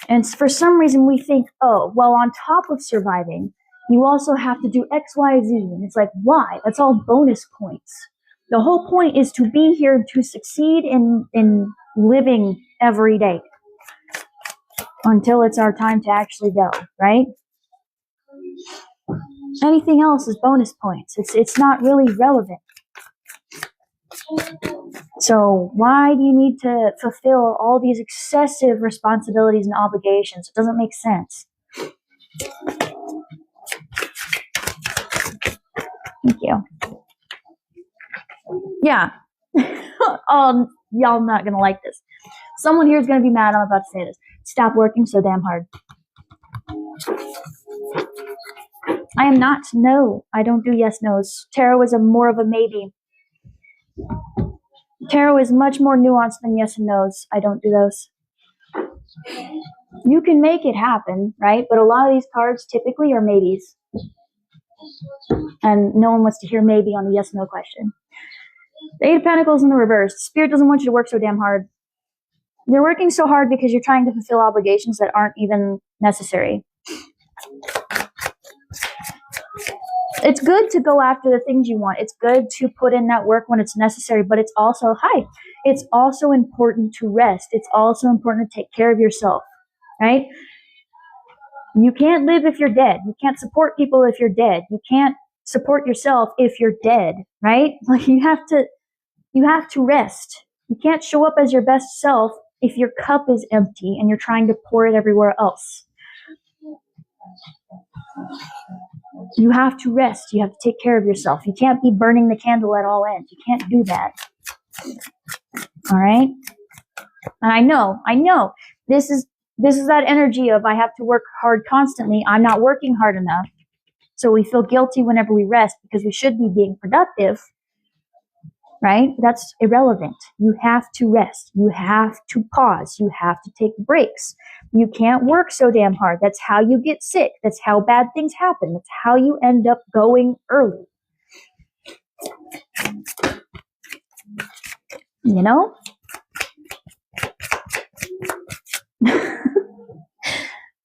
And for some reason we think, oh, well, on top of surviving, You also have to do X, Y, Z. And it's like, why? That's all bonus points. The whole point is to be here to succeed in living every day until it's our time to actually go, right? Anything else is bonus points. It's not really relevant. So why do you need to fulfill all these excessive responsibilities and obligations? It doesn't make sense. Thank you. Yeah. Y'all not gonna like this. Someone here is gonna be mad I'm about to say this. Stop working so damn hard. I am not. No, I don't do yes nos. Tarot is more of a maybe. Tarot is much more nuanced than yes and no's. I don't do those. You can make it happen, right? But a lot of these cards typically are maybes. And no one wants to hear maybe on a yes no question. The Eight of Pentacles in the reverse. Spirit doesn't want you to work so damn hard. You're working so hard because you're trying to fulfill obligations that aren't even necessary. It's good to go after the things you want. It's good to put in that work when it's necessary, but it's also, it's also important to rest. It's also important to take care of yourself, right? You can't live if you're dead. You can't support people if you're dead. You can't support yourself if you're dead, right? Like you have to rest. You can't show up as your best self if your cup is empty and you're trying to pour it everywhere else. You have to rest. You have to take care of yourself. You can't be burning the candle at all ends. You can't do that. All right? And I know, this is that energy of I have to work hard constantly. I'm not working hard enough. So we feel guilty whenever we rest because we should be being productive. Right? That's irrelevant. You have to rest. You have to pause. You have to take breaks. You can't work so damn hard. That's how you get sick. That's how bad things happen. That's how you end up going early. You know?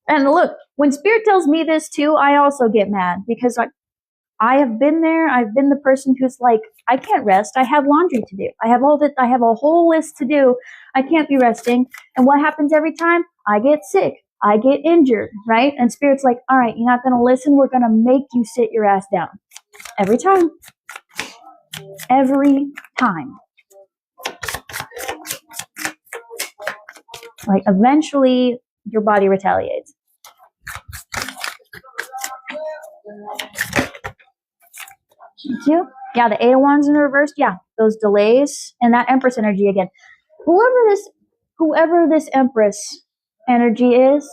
And look, when Spirit tells me this too, I also get mad because I have been there. I've been the person who's like, I can't rest. I have laundry to do. I have a whole list to do. I can't be resting. And what happens every time? I get sick. I get injured, right? And Spirit's like, all right, you're not going to listen. We're going to make you sit your ass down. Every time. Every time. Like eventually your body retaliates. Thank you. Yeah, the Eight of Wands in reverse. Yeah, those delays and that Empress energy again. Whoever this Empress energy is,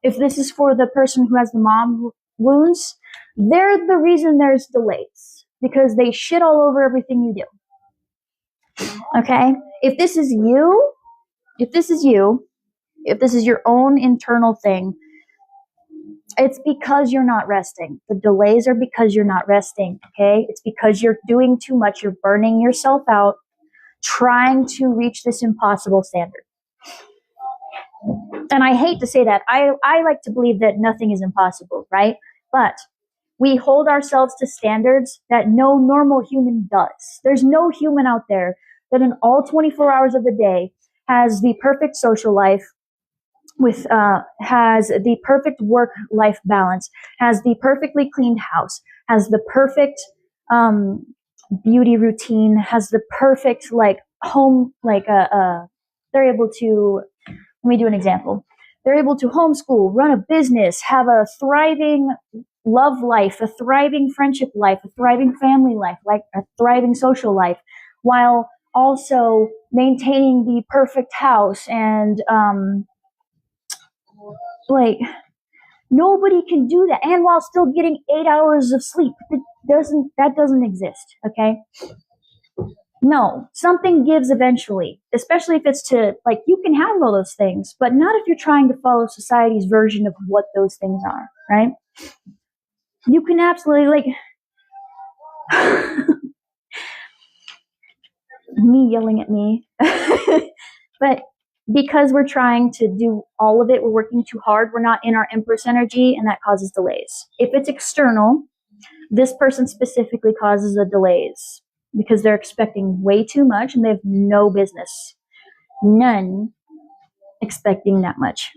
if this is for the person who has the mom wounds, they're the reason there's delays because they shit all over everything you do. Okay? If this is your own internal thing, it's because you're not resting. The delays are because you're not resting, okay? It's because you're doing too much. You're burning yourself out, trying to reach this impossible standard. And I hate to say that. I like to believe that nothing is impossible, right? But we hold ourselves to standards that no normal human does. There's no human out there that in all 24 hours of the day has the perfect social life, has the perfect work-life balance, has the perfectly cleaned house, has the perfect beauty routine, has the perfect home, they're able to, let me do an example. They're able to homeschool, run a business, have a thriving love life, a thriving friendship life, a thriving family life, like a thriving social life, while also maintaining the perfect house and nobody can do that, and while still getting 8 hours of sleep. That doesn't exist, okay? No, something gives eventually, especially if it's to, you can have all those things, but not if you're trying to follow society's version of what those things are, right? You can absolutely, me yelling at me, but because we're trying to do all of it, we're working too hard, we're not in our Empress energy, and that causes delays. If it's external, this person specifically causes the delays because they're expecting way too much and they have no business, none, expecting that much.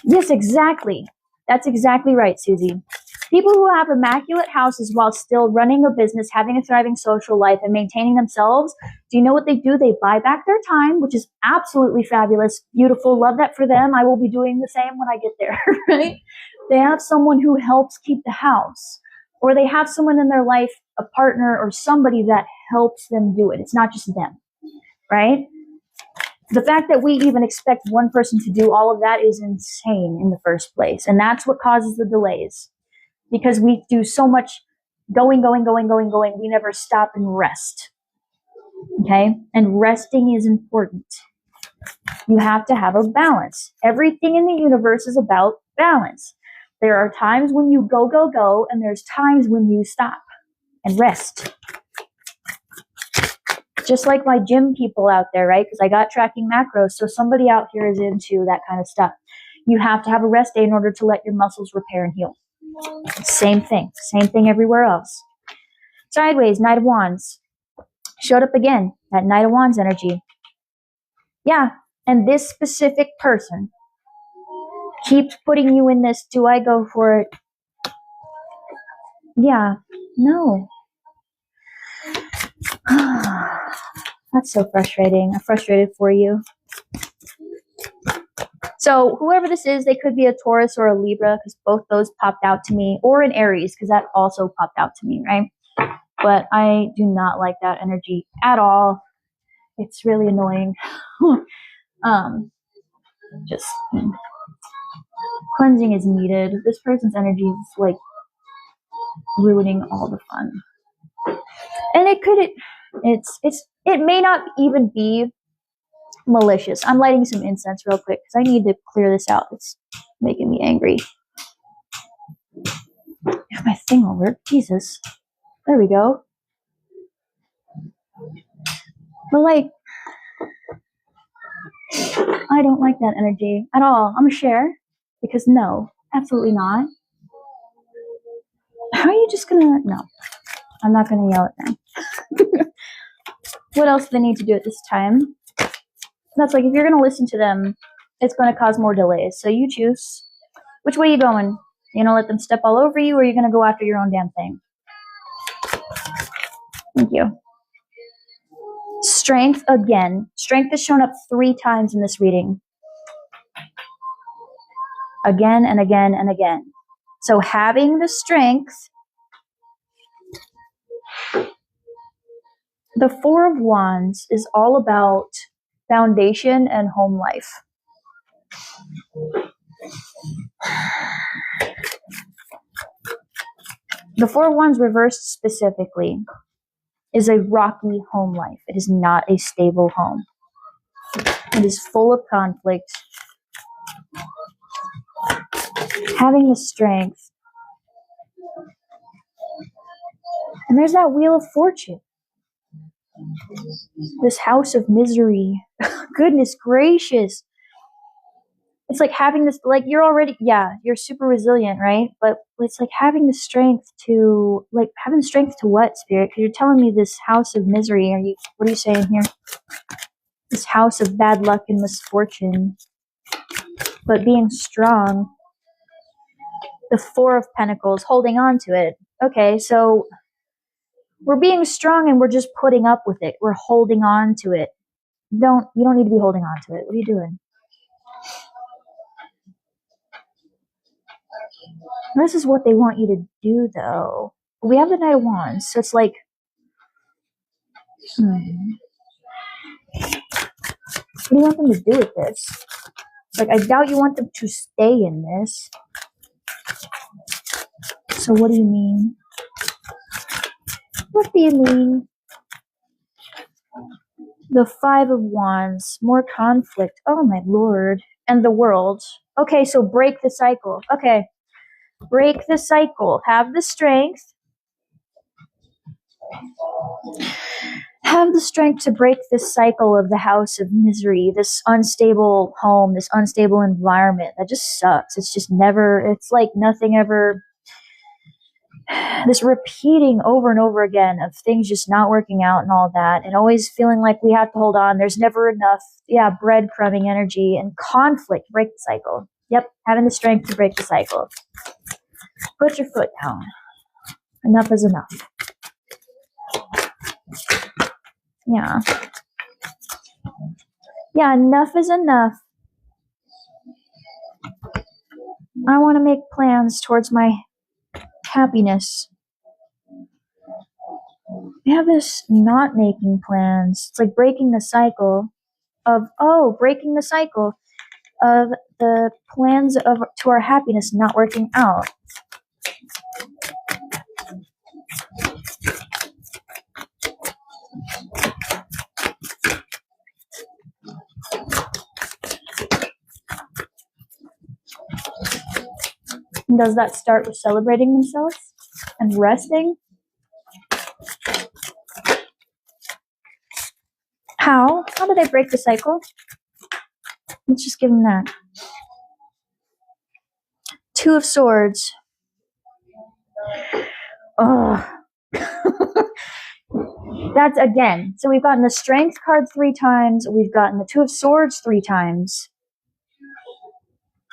Yes, exactly. That's exactly right, Susie. People who have immaculate houses while still running a business, having a thriving social life, and maintaining themselves, do you know what they do? They buy back their time, which is absolutely fabulous, beautiful, love that for them. I will be doing the same when I get there, right? They have someone who helps keep the house, or they have someone in their life, a partner or somebody that helps them do it. It's not just them, right? The fact that we even expect one person to do all of that is insane in the first place. And that's what causes the delays. Because we do so much going. We never stop and rest. Okay? And resting is important. You have to have a balance. Everything in the universe is about balance. There are times when you go, and there's times when you stop and rest. Just like my gym people out there, right? Because I got tracking macros, so somebody out here is into that kind of stuff. You have to have a rest day in order to let your muscles repair and heal. Same thing everywhere else. Sideways, Knight of Wands. Showed up again, that Knight of Wands energy. Yeah, and this specific person keeps putting you in this, do I go for it? Yeah, no. That's so frustrating. I'm frustrated for you. So whoever this is, they could be a Taurus or a Libra, because both those popped out to me, or an Aries, because that also popped out to me, right? But I do not like that energy at all. It's really annoying. Just cleansing is needed. This person's energy is like ruining all the fun. And it may not even be malicious. I'm lighting some incense real quick because I need to clear this out. It's making me angry. If my thing will work, Jesus. There we go. But like, I don't like that energy at all. I'm gonna share because no, absolutely not. How are you just gonna? No, I'm not gonna yell at them. What else do they need to do at this time? That's like, if you're gonna listen to them, it's gonna cause more delays. So you choose. Which way are you going? You gonna let them step all over you, or are you gonna go after your own damn thing? Thank you. Strength again. Strength has shown up 3 times in this reading. Again and again and again. So having the strength. The 4 of Wands is all about foundation and home life. The 4 of Wands reversed specifically is a rocky home life. It is not a stable home. It is full of conflict. Having the strength. And there's that Wheel of Fortune. This house of misery. Goodness gracious. It's like having this, like, you're already, yeah, you're super resilient, right? But it's like having the strength to, like, having the strength to what, Spirit? Because you're telling me this house of misery. What are you saying here? This house of bad luck and misfortune. But being strong. The 4 of Pentacles, holding on to it. Okay, so we're being strong and we're just putting up with it. We're holding on to it. You don't need to be holding on to it. What are you doing? This is what they want you to do, though. We have the Knight of Wands, so it's like, what do you want them to do with this? Like, I doubt you want them to stay in this. So what do you mean? What do you mean? The 5 of Wands, more conflict. Oh my lord. And the World. Okay, so break the cycle. Okay. Break the cycle. Have the strength. have the strength to break this cycle of the house of misery, this unstable home, this unstable environment that just sucks. It's just never, it's like nothing ever, this repeating over and over again of things just not working out and all that, and always feeling like we have to hold on. There's never enough, breadcrumbing energy and conflict. Break the cycle. Yep, having the strength to break the cycle. Put your foot down. Enough is enough. Yeah. Yeah, enough is enough. I want to make plans towards my happiness. We have this not making plans. It's like breaking the cycle of the plans to our happiness not working out. And does that start with celebrating themselves and resting? How? How do they break the cycle? Let's just give them that. Two of Swords. Oh. That's again. So we've gotten the Strength card 3 times. We've gotten the Two of Swords 3 times.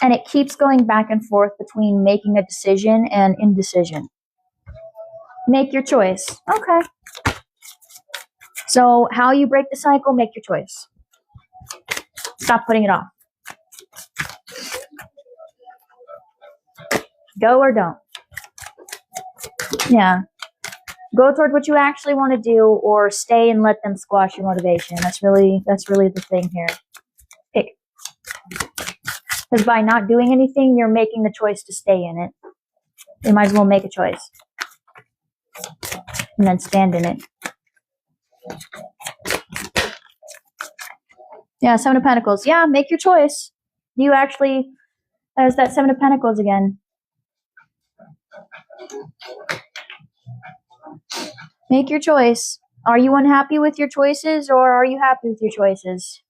And it keeps going back and forth between making a decision and indecision. Make your choice. Okay. So how you break the cycle, make your choice. Stop putting it off. Go or don't. Yeah. Go towards what you actually want to do, or stay and let them squash your motivation. That's really the thing here. Pick. Because by not doing anything, you're making the choice to stay in it. You might as well make a choice. And then stand in it. Yeah, Seven of Pentacles. Yeah, make your choice. You actually, there's that Seven of Pentacles again. Make your choice. Are you unhappy with your choices, or are you happy with your choices?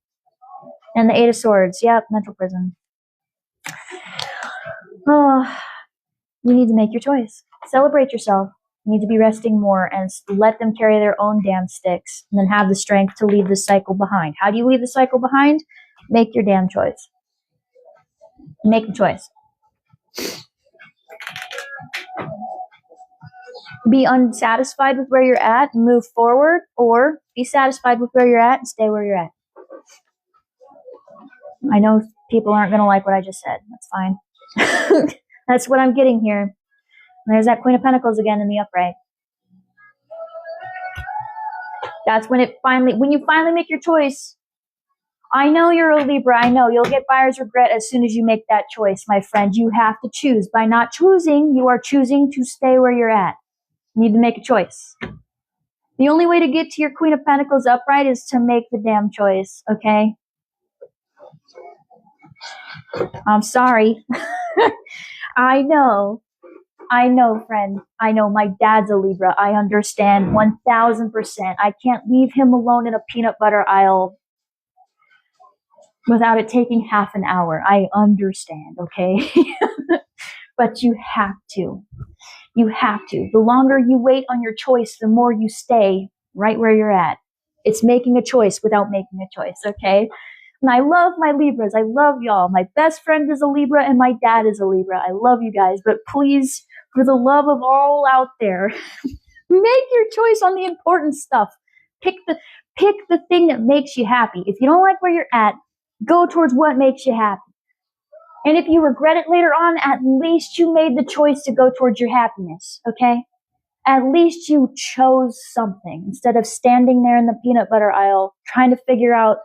And the Eight of Swords. Yep, mental prison. Oh, you need to make your choice. Celebrate yourself. You need to be resting more and let them carry their own damn sticks, and then have the strength to leave the cycle behind. How do you leave the cycle behind? Make your damn choice. Make the choice. Be unsatisfied with where you're at and move forward, or be satisfied with where you're at and stay where you're at. I know people aren't going to like what I just said. That's fine. That's what I'm getting here. And there's that Queen of Pentacles again in the upright. That's when you finally make your choice. I know you're a Libra. I know you'll get buyer's regret as soon as you make that choice, my friend. You have to choose. By not choosing, you are choosing to stay where you're at. You need to make a choice. The only way to get to your Queen of Pentacles upright is to make the damn choice, okay? I'm sorry. I know, friend. I know my dad's a Libra. I understand 1000%. I can't leave him alone in a peanut butter aisle without it taking half an hour. I understand, okay? But you have to. You have to. The longer you wait on your choice, the more you stay right where you're at. It's making a choice without making a choice, okay? And I love my Libras. I love y'all. My best friend is a Libra and my dad is a Libra. I love you guys. But please, for the love of all out there, make your choice on the important stuff. Pick the thing that makes you happy. If you don't like where you're at, go towards what makes you happy. And if you regret it later on, at least you made the choice to go towards your happiness, okay? At least you chose something instead of standing there in the peanut butter aisle trying to figure out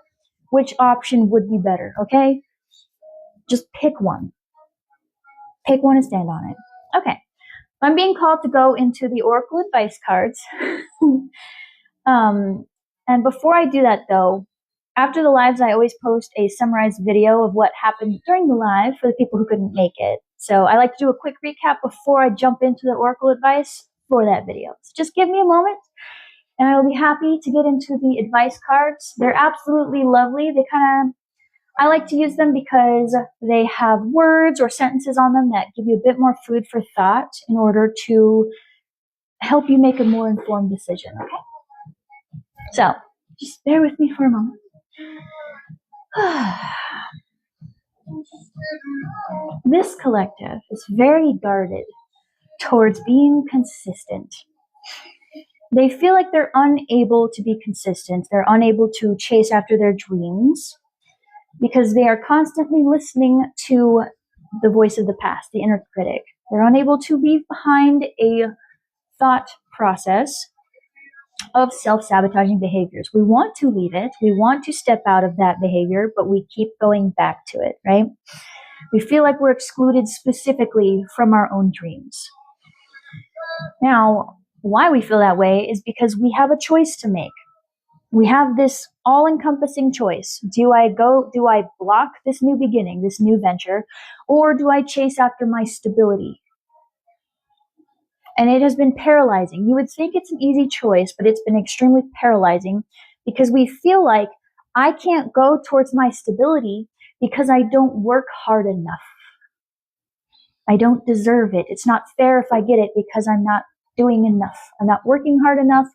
which option would be better, okay? Just pick one. Pick one and stand on it. Okay. I'm being called to go into the Oracle Advice cards. And before I do that, though, after the lives, I always post a summarized video of what happened during the live for the people who couldn't make it. So I like to do a quick recap before I jump into the Oracle Advice for that video. So just give me a moment, And I will be happy to get into the advice cards. They're absolutely lovely. I like to use them because they have words or sentences on them that give you a bit more food for thought in order to help you make a more informed decision, okay? So, just bear with me for a moment. This collective is very guarded towards being consistent. They feel like they're unable to be consistent. They're unable to chase after their dreams because they are constantly listening to the voice of the past, the inner critic. They're unable to leave behind a thought process of self-sabotaging behaviors. We want to leave it. We want to step out of that behavior, but we keep going back to it, right? We feel like we're excluded specifically from our own dreams. Now, why we feel that way is because we have a choice to make. We have this all-encompassing choice. Do I block this new beginning, this new venture, or do I chase after my stability? And it has been paralyzing. You would think it's an easy choice, but it's been extremely paralyzing because we feel like I can't go towards my stability because I don't work hard enough. I don't deserve it. It's not fair if I get it because I'm not doing enough. I'm not working hard enough.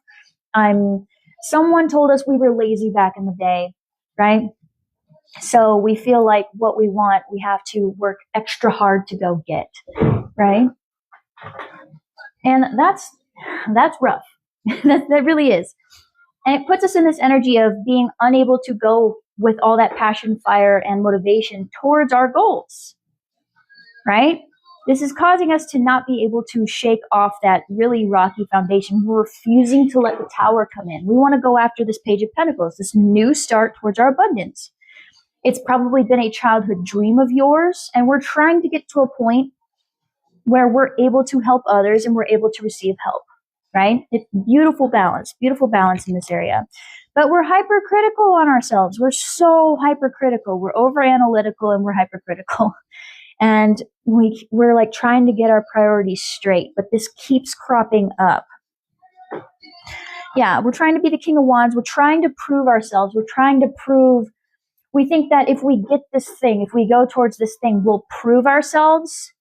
Someone told us we were lazy back in the day, right? So we feel like what we want, we have to work extra hard to go get, right? And that's rough. that really is. And it puts us in this energy of being unable to go with all that passion, fire, and motivation towards our goals, right? This is causing us to not be able to shake off that really rocky foundation. We're refusing to let the tower come in. We want to go after this Page of Pentacles, this new start towards our abundance. It's probably been a childhood dream of yours, and we're trying to get to a point where we're able to help others and we're able to receive help, right? It's beautiful balance in this area. But we're hypercritical on ourselves. We're so hypercritical. We're over-analytical and we're hypercritical. And we're like trying to get our priorities straight, but this keeps cropping up. Yeah, we're trying to be the King of Wands. We're trying to prove ourselves. We think that if we get this thing, if we go towards this thing, we'll prove ourselves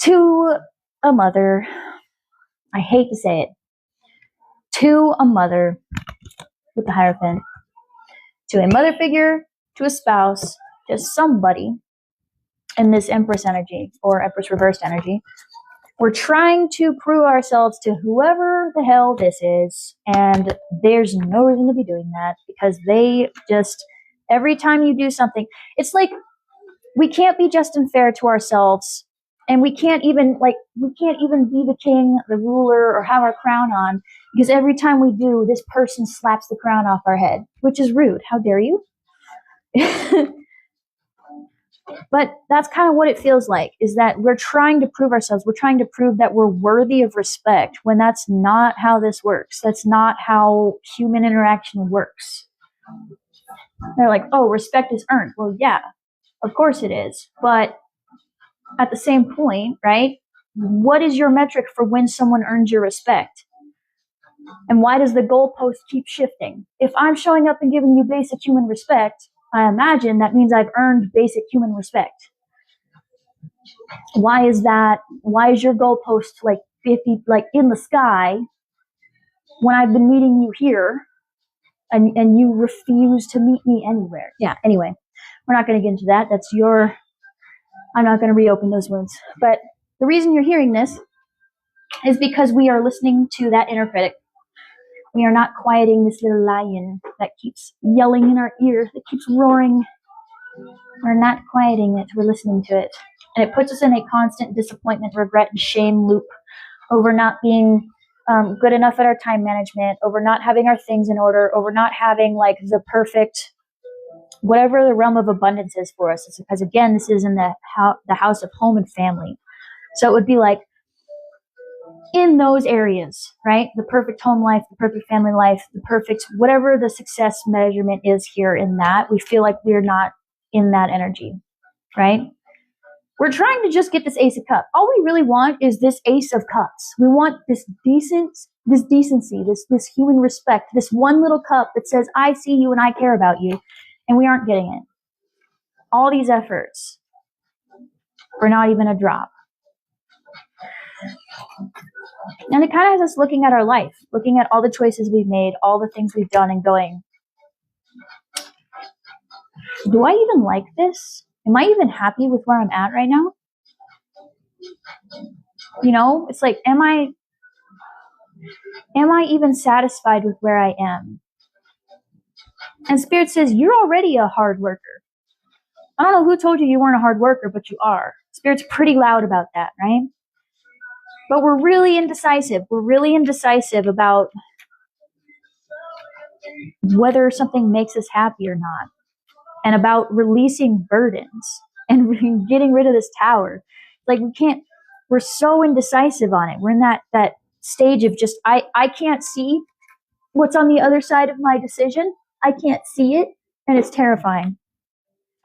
to a mother. I hate to say it. To a mother with the Hierophant. To a mother figure, to a spouse, to somebody in this Empress energy or Empress reversed energy. We're trying to prove ourselves to whoever the hell this is, and there's no reason to be doing that because they just, every time you do something, it's like we can't be just and fair to ourselves, and we can't even be the king, the ruler, or have our crown on because every time we do, this person slaps the crown off our head, which is rude. How dare you? But that's kind of what it feels like, is that we're trying to prove ourselves. We're trying to prove that we're worthy of respect when that's not how this works. That's not how human interaction works. They're like, oh, respect is earned. Well, yeah, of course it is. But at the same point, right, what is your metric for when someone earns your respect? And why does the goalpost keep shifting? If I'm showing up and giving you basic human respect, I imagine that means I've earned basic human respect. Why is that? Why is your goalpost like 50, like in the sky when I've been meeting you here and you refuse to meet me anywhere? Yeah, anyway, we're not going to get into that. I'm not going to reopen those wounds. But the reason you're hearing this is because we are listening to that inner critic. We are not quieting this little lion that keeps yelling in our ear, that keeps roaring. We're not quieting it. We're listening to it. And it puts us in a constant disappointment, regret, and shame loop over not being good enough at our time management, over not having our things in order, over not having like the perfect, whatever the realm of abundance is for us. It's because, again, this is in the house of home and family. So it would be like, in those areas, right? The perfect home life, the perfect family life, the perfect, whatever the success measurement is here in that, we feel like we're not in that energy, right? We're trying to just get this Ace of Cups. All we really want is this Ace of Cups. We want this decency, this human respect, this one little cup that says, I see you and I care about you, and we aren't getting it. All these efforts for not even a drop. And it kind of has us looking at our life, looking at all the choices we've made, all the things we've done, and going, do I even like this? Am I even happy with where I'm at right now? You know, it's like, am I even satisfied with where I am? And Spirit says, you're already a hard worker. I don't know who told you weren't a hard worker, but you are. Spirit's pretty loud about that, right? But we're really indecisive. We're really indecisive about whether something makes us happy or not, and about releasing burdens and getting rid of this tower. Like, we're so indecisive on it. We're in that stage of just, I can't see what's on the other side of my decision. I can't see it, and it's terrifying.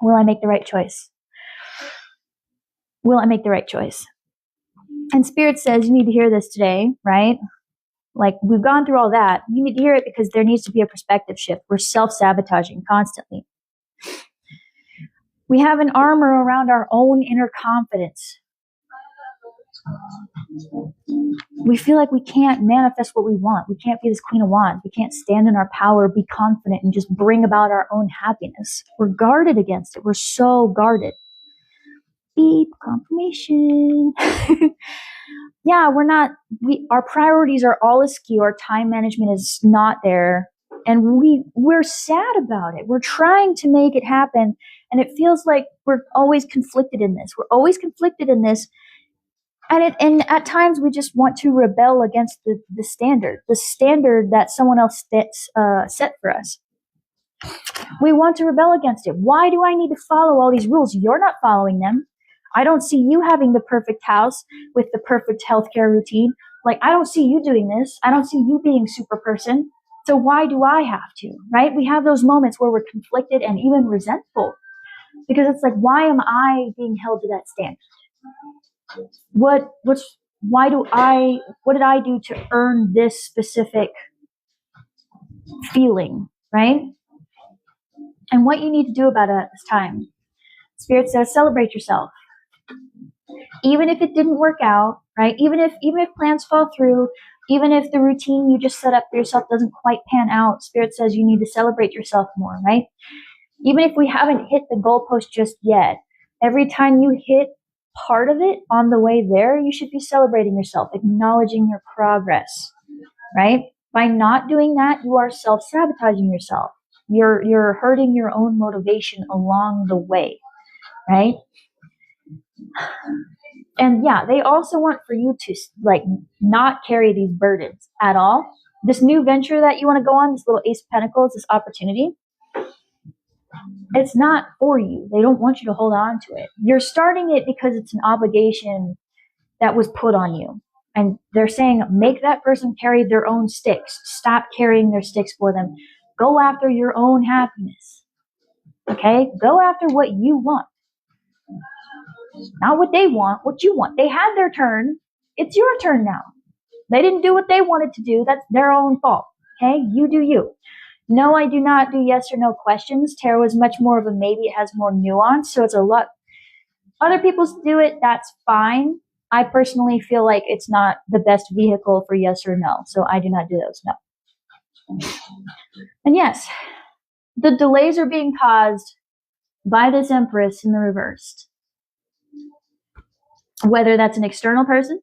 Will I make the right choice? Will I make the right choice? And Spirit says, you need to hear this today, right? Like, we've gone through all that. You need to hear it because there needs to be a perspective shift. We're self-sabotaging constantly. We have an armor around our own inner confidence. We feel like we can't manifest what we want. We can't be this Queen of Wands. We can't stand in our power, be confident, and just bring about our own happiness. We're guarded against it. We're so guarded. Beep, confirmation. Yeah, our priorities are all askew. Our time management is not there. And we're sad about it. We're trying to make it happen. And it feels like we're always conflicted in this. And at times we just want to rebel against the standard that someone else set for us. We want to rebel against it. Why do I need to follow all these rules? You're not following them. I don't see you having the perfect house with the perfect healthcare routine. Like, I don't see you doing this. I don't see you being super person. So why do I have to, right? We have those moments where we're conflicted and even resentful because it's like, why am I being held to that standard? What did I do to earn this specific feeling, right? And what you need to do about it at this time. Spirit says, celebrate yourself. Even if it didn't work out, right? Even if plans fall through, even if the routine you just set up for yourself doesn't quite pan out, Spirit says you need to celebrate yourself more, right? Even if we haven't hit the goalpost just yet, every time you hit part of it on the way there, you should be celebrating yourself, acknowledging your progress, right? By not doing that, you are self-sabotaging yourself. You're hurting your own motivation along the way, right? And yeah, they also want for you to like not carry these burdens at all. This new venture that you want to go on, this little Ace of Pentacles, this opportunity, it's not for you. They don't want you to hold on to it. You're starting it because it's an obligation that was put on you. And they're saying, make that person carry their own sticks. Stop carrying their sticks for them. Go after your own happiness. Okay? Go after what you want. Not what they want, what you want. They had their turn. It's your turn now. They didn't do what they wanted to do. That's their own fault. Okay? You do you. No, I do not do yes or no questions. Tarot is much more of a maybe. It has more nuance. So it's a lot. Other people do it. That's fine. I personally feel like it's not the best vehicle for yes or no. So I do not do those. No. And yes, the delays are being caused by this Empress in the reversed. Whether that's an external person,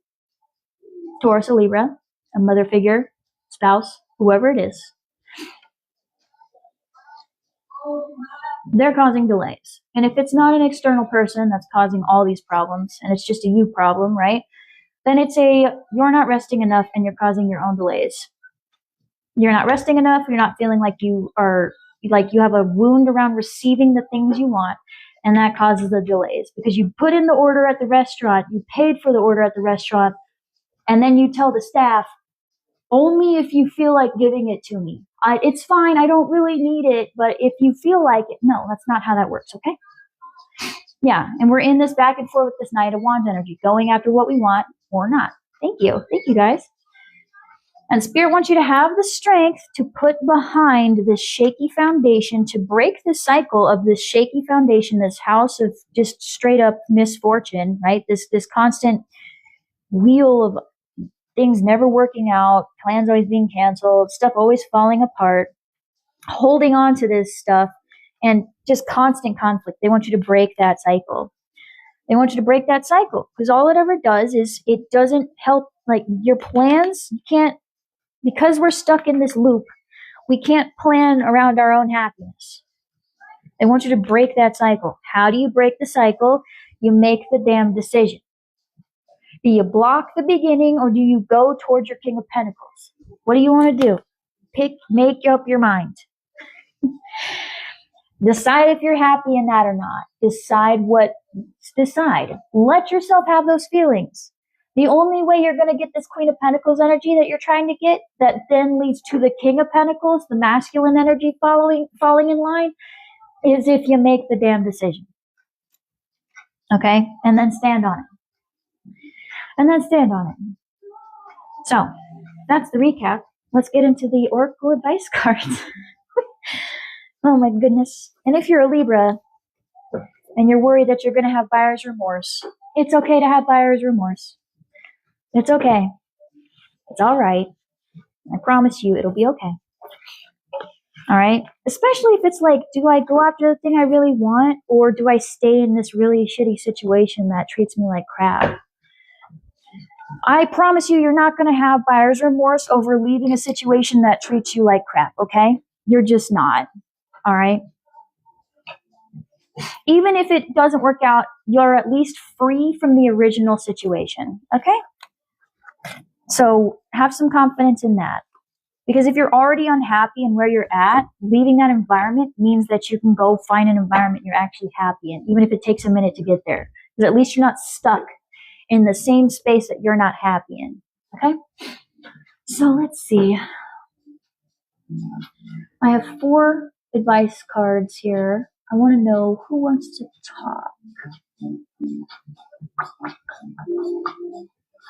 Taurus or Libra, a mother figure, spouse, whoever it is, they're causing delays. And if it's not an external person that's causing all these problems, and it's just a you problem, right? Then it's you're not resting enough and you're causing your own delays. You're not resting enough. You're not feeling like you have a wound around receiving the things you want. And that causes the delays because you put in the order at the restaurant, you paid for the order at the restaurant, and then you tell the staff, only if you feel like giving it to me. It's fine, I don't really need it, but if you feel like it, no, that's not how that works, okay? Yeah, and we're in this back and forth with this Knight of Wands energy, going after what we want or not. Thank you. Thank you, guys. And Spirit wants you to have the strength to put behind this shaky foundation, to break the cycle of this shaky foundation, this house of just straight up misfortune, right? This constant wheel of things never working out, plans always being canceled, stuff always falling apart, holding on to this stuff, and just constant conflict. They want you to break that cycle. They want you to break that cycle because all it ever does is it doesn't help, like, your plans. You can't, because we're stuck in this loop, we can't plan around our own happiness. They want you to break that cycle. How do you break the cycle? You make the damn decision. Do you block the beginning or do you go towards your King of Pentacles? What do you want to do? Make up your mind. Decide if you're happy in that or not. Decide. Let yourself have those feelings. The only way you're going to get this Queen of Pentacles energy that you're trying to get, that then leads to the King of Pentacles, the masculine energy falling in line, is if you make the damn decision. Okay? And then stand on it. So, that's the recap. Let's get into the Oracle advice cards. Oh my goodness. And if you're a Libra and you're worried that you're going to have buyer's remorse, it's okay to have buyer's remorse. It's okay. It's all right. I promise you it'll be okay. All right? Especially if it's like, do I go after the thing I really want, or do I stay in this really shitty situation that treats me like crap? I promise you, you're not going to have buyer's remorse over leaving a situation that treats you like crap, okay? You're just not. All right? Even if it doesn't work out, you're at least free from the original situation, okay? So have some confidence in that. Because if you're already unhappy in where you're at, leaving that environment means that you can go find an environment you're actually happy in, even if it takes a minute to get there. Because at least you're not stuck in the same space that you're not happy in, okay? So let's see. I have 4 advice cards here. I want to know who wants to talk.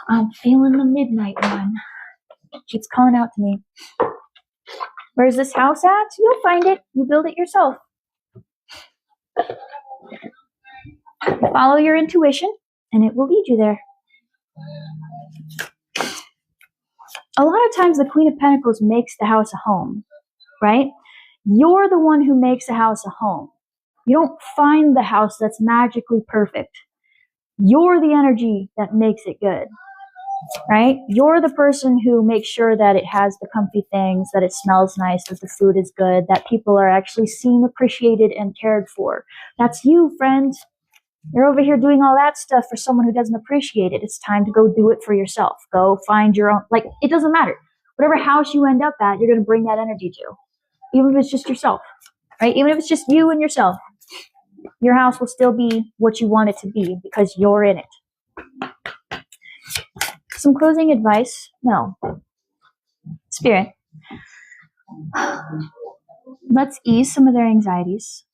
I'm feeling the midnight one. It keeps calling out to me. Where's this house at? You'll find it. You build it yourself. Follow your intuition, and it will lead you there. A lot of times the Queen of Pentacles makes the house a home, right? You're the one who makes a house a home. You don't find the house that's magically perfect. You're the energy that makes it good, right? You're the person who makes sure that it has the comfy things, that it smells nice, that the food is good, that people are actually seen, appreciated, and cared for. That's you, friend. You're over here doing all that stuff for someone who doesn't appreciate it. It's time to go do it for yourself. Go find your own, like, it doesn't matter. Whatever house you end up at, you're going to bring that energy to. Even if it's just yourself, right? Even if it's just you and yourself, your house will still be what you want it to be because you're in it. Some closing advice? No. Spirit. Let's ease some of their anxieties.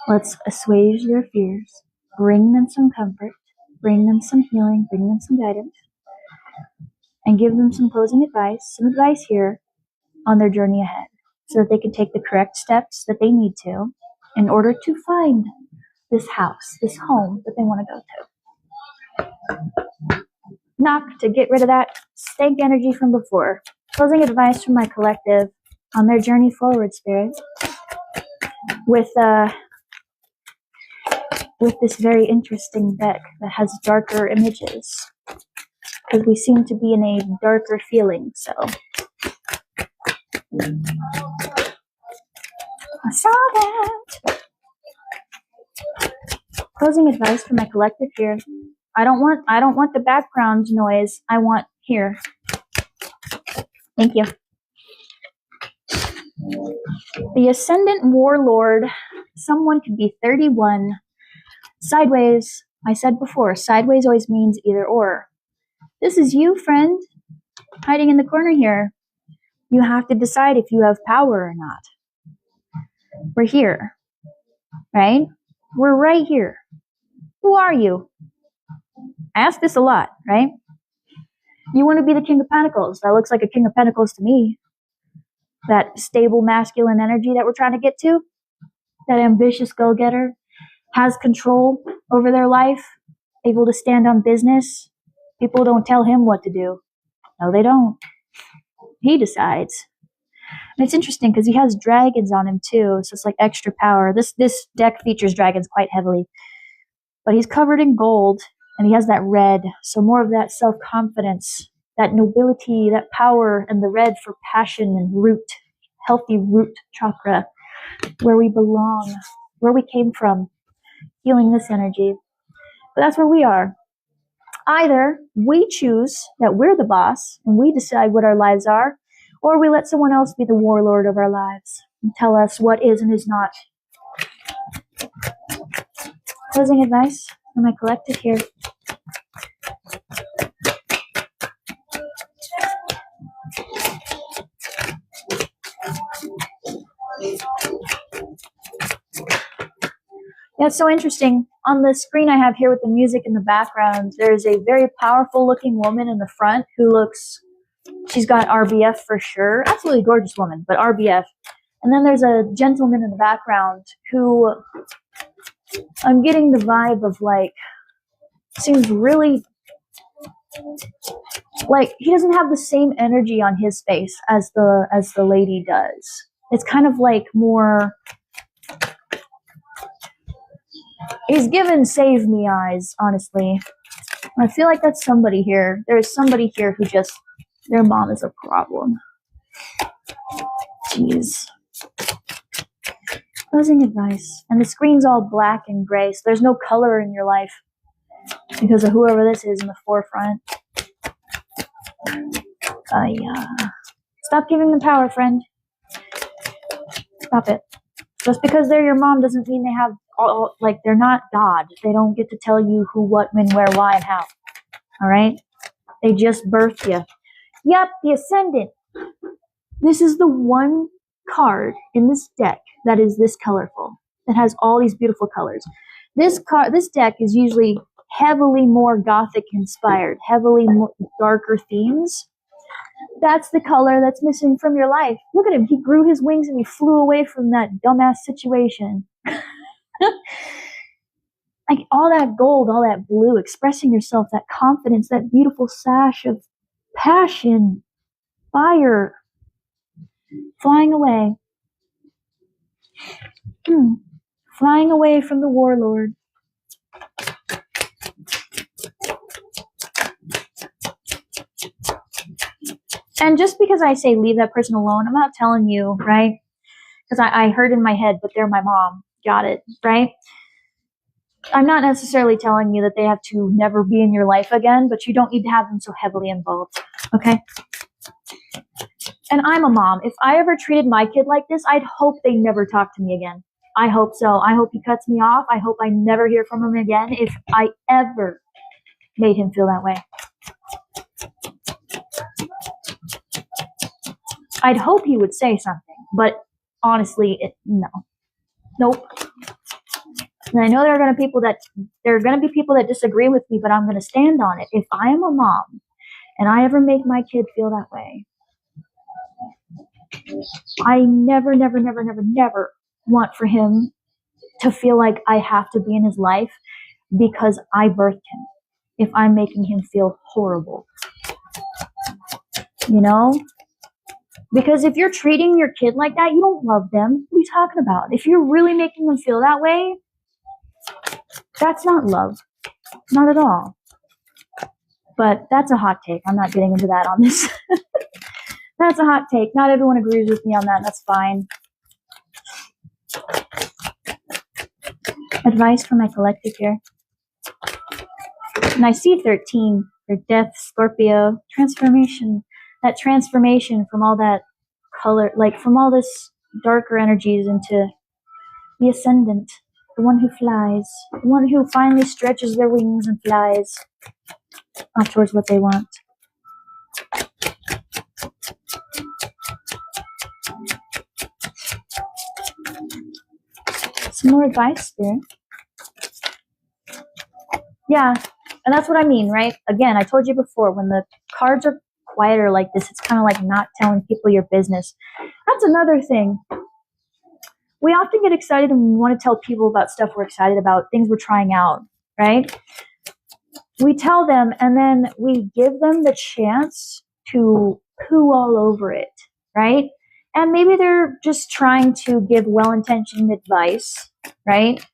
Let's assuage their fears. Bring them some comfort. Bring them some healing. Bring them some guidance. And give them some closing advice, some advice here on their journey ahead, so that they can take the correct steps that they need to in order to find this house, this home that they want to go to. Knock to get rid of that stank energy from before. Closing advice from my collective on their journey forward, Spirit. With this very interesting deck that has darker images. Because we seem to be in a darker feeling, so. I saw that. Closing advice for my collective here. I don't want the background noise. I want here. Thank you. The Ascendant Warlord. Someone could be 31. Sideways. I said before, sideways always means either or. This is you, friend, hiding in the corner here. You have to decide if you have power or not. We're here, right? We're right here. Who are you? I ask this a lot, right? You want to be the King of Pentacles. That looks like a King of Pentacles to me. That stable masculine energy that we're trying to get to. That ambitious go-getter. Has control over their life. Able to stand on business. People don't tell him what to do. No, they don't. He decides. And it's interesting because he has dragons on him too. So it's like extra power. This deck features dragons quite heavily. But he's covered in gold. And he has that red, so more of that self-confidence, that nobility, that power, and the red for passion and root, healthy root chakra, where we belong, where we came from, feeling this energy. But that's where we are. Either we choose that we're the boss, and we decide what our lives are, or we let someone else be the warlord of our lives, and tell us what is and is not. Closing advice for my collective here. Yeah, it's so interesting. On the screen I have here with the music in the background, there's a very powerful looking woman in the front who looks, she's got RBF for sure. Absolutely gorgeous woman, but RBF. And then there's a gentleman in the background who I'm getting the vibe of like, seems really, like he doesn't have the same energy on his face as the lady does. It's kind of like more, he's given save me eyes, honestly. I feel like that's somebody here. There's somebody here who just, their mom is a problem. Jeez. Closing advice. And the screen's all black and gray, so there's no color in your life because of whoever this is in the forefront. Stop giving them power, friend. Stop it. Just because they're your mom doesn't mean they have all, like, they're not God. They don't get to tell you who, what, when, where, why, and how. All right? They just birthed you. Yep, the Ascendant. This is the one card in this deck that is this colorful. That has all these beautiful colors. This deck is usually heavily more Gothic inspired, heavily more darker themes. That's the color that's missing from your life. Look at him. He grew his wings and he flew away from that dumbass situation. Like all that gold, all that blue, expressing yourself, that confidence, that beautiful sash of passion, fire, flying away. Flying away from the warlord. And just because I say leave that person alone, I'm not telling you, right? Because I heard in my head, but they're my mom. Got it, right? I'm not necessarily telling you that they have to never be in your life again, but you don't need to have them so heavily involved, okay? And I'm a mom. If I ever treated my kid like this, I'd hope they never talk to me again. I hope so. I hope he cuts me off. I hope I never hear from him again if I ever made him feel that way. I'd hope he would say something, but honestly, no. Nope. And I know there are going to be people that disagree with me, but I'm going to stand on it. If I am a mom and I ever make my kid feel that way, I never want for him to feel like I have to be in his life because I birthed him. If I'm making him feel horrible, you know? Because if you're treating your kid like that, you don't love them. What are you talking about? If you're really making them feel that way, that's not love. Not at all. But that's a hot take. I'm not getting into that on this. That's a hot take. Not everyone agrees with me on that. That's fine. Advice for my collective here. And I see 13 for death, Scorpio, transformation. That transformation from all that color, like from all this darker energies into the Ascendant, the one who flies, the one who finally stretches their wings and flies off towards what they want. Some more advice, Spirit. Yeah, and that's what I mean, right? Again, I told you before, when the cards are quieter like this, it's kind of like not telling people your business. That's another thing. We often get excited and we want to tell people about stuff we're excited about, things we're trying out, right? We tell them and then we give them the chance to poo all over it, right? And maybe they're just trying to give well-intentioned advice, right?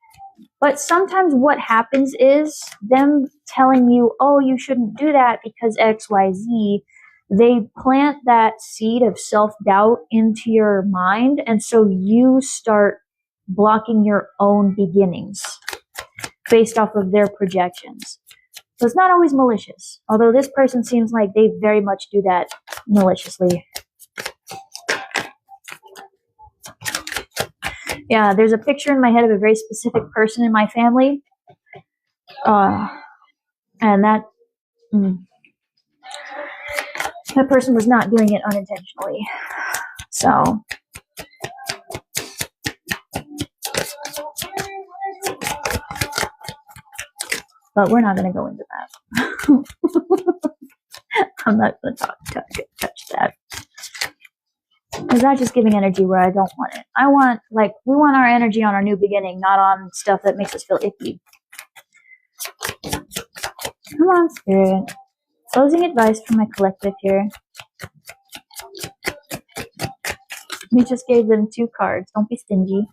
But sometimes what happens is them telling you, oh, you shouldn't do that because XYZ, they plant that seed of self-doubt into your mind. And so you start blocking your own beginnings based off of their projections. So it's not always malicious, although this person seems like they very much do that maliciously. Yeah, there's a picture in my head of a very specific person in my family. And that person was not doing it unintentionally. So, but we're not going to go into that. I'm not going to touch that. Because that's just giving energy where I don't want it. I want, like, we want our energy on our new beginning, not on stuff that makes us feel icky. Come on, Spirit. Closing advice from my collective here. We just gave them 2 cards. Don't be stingy.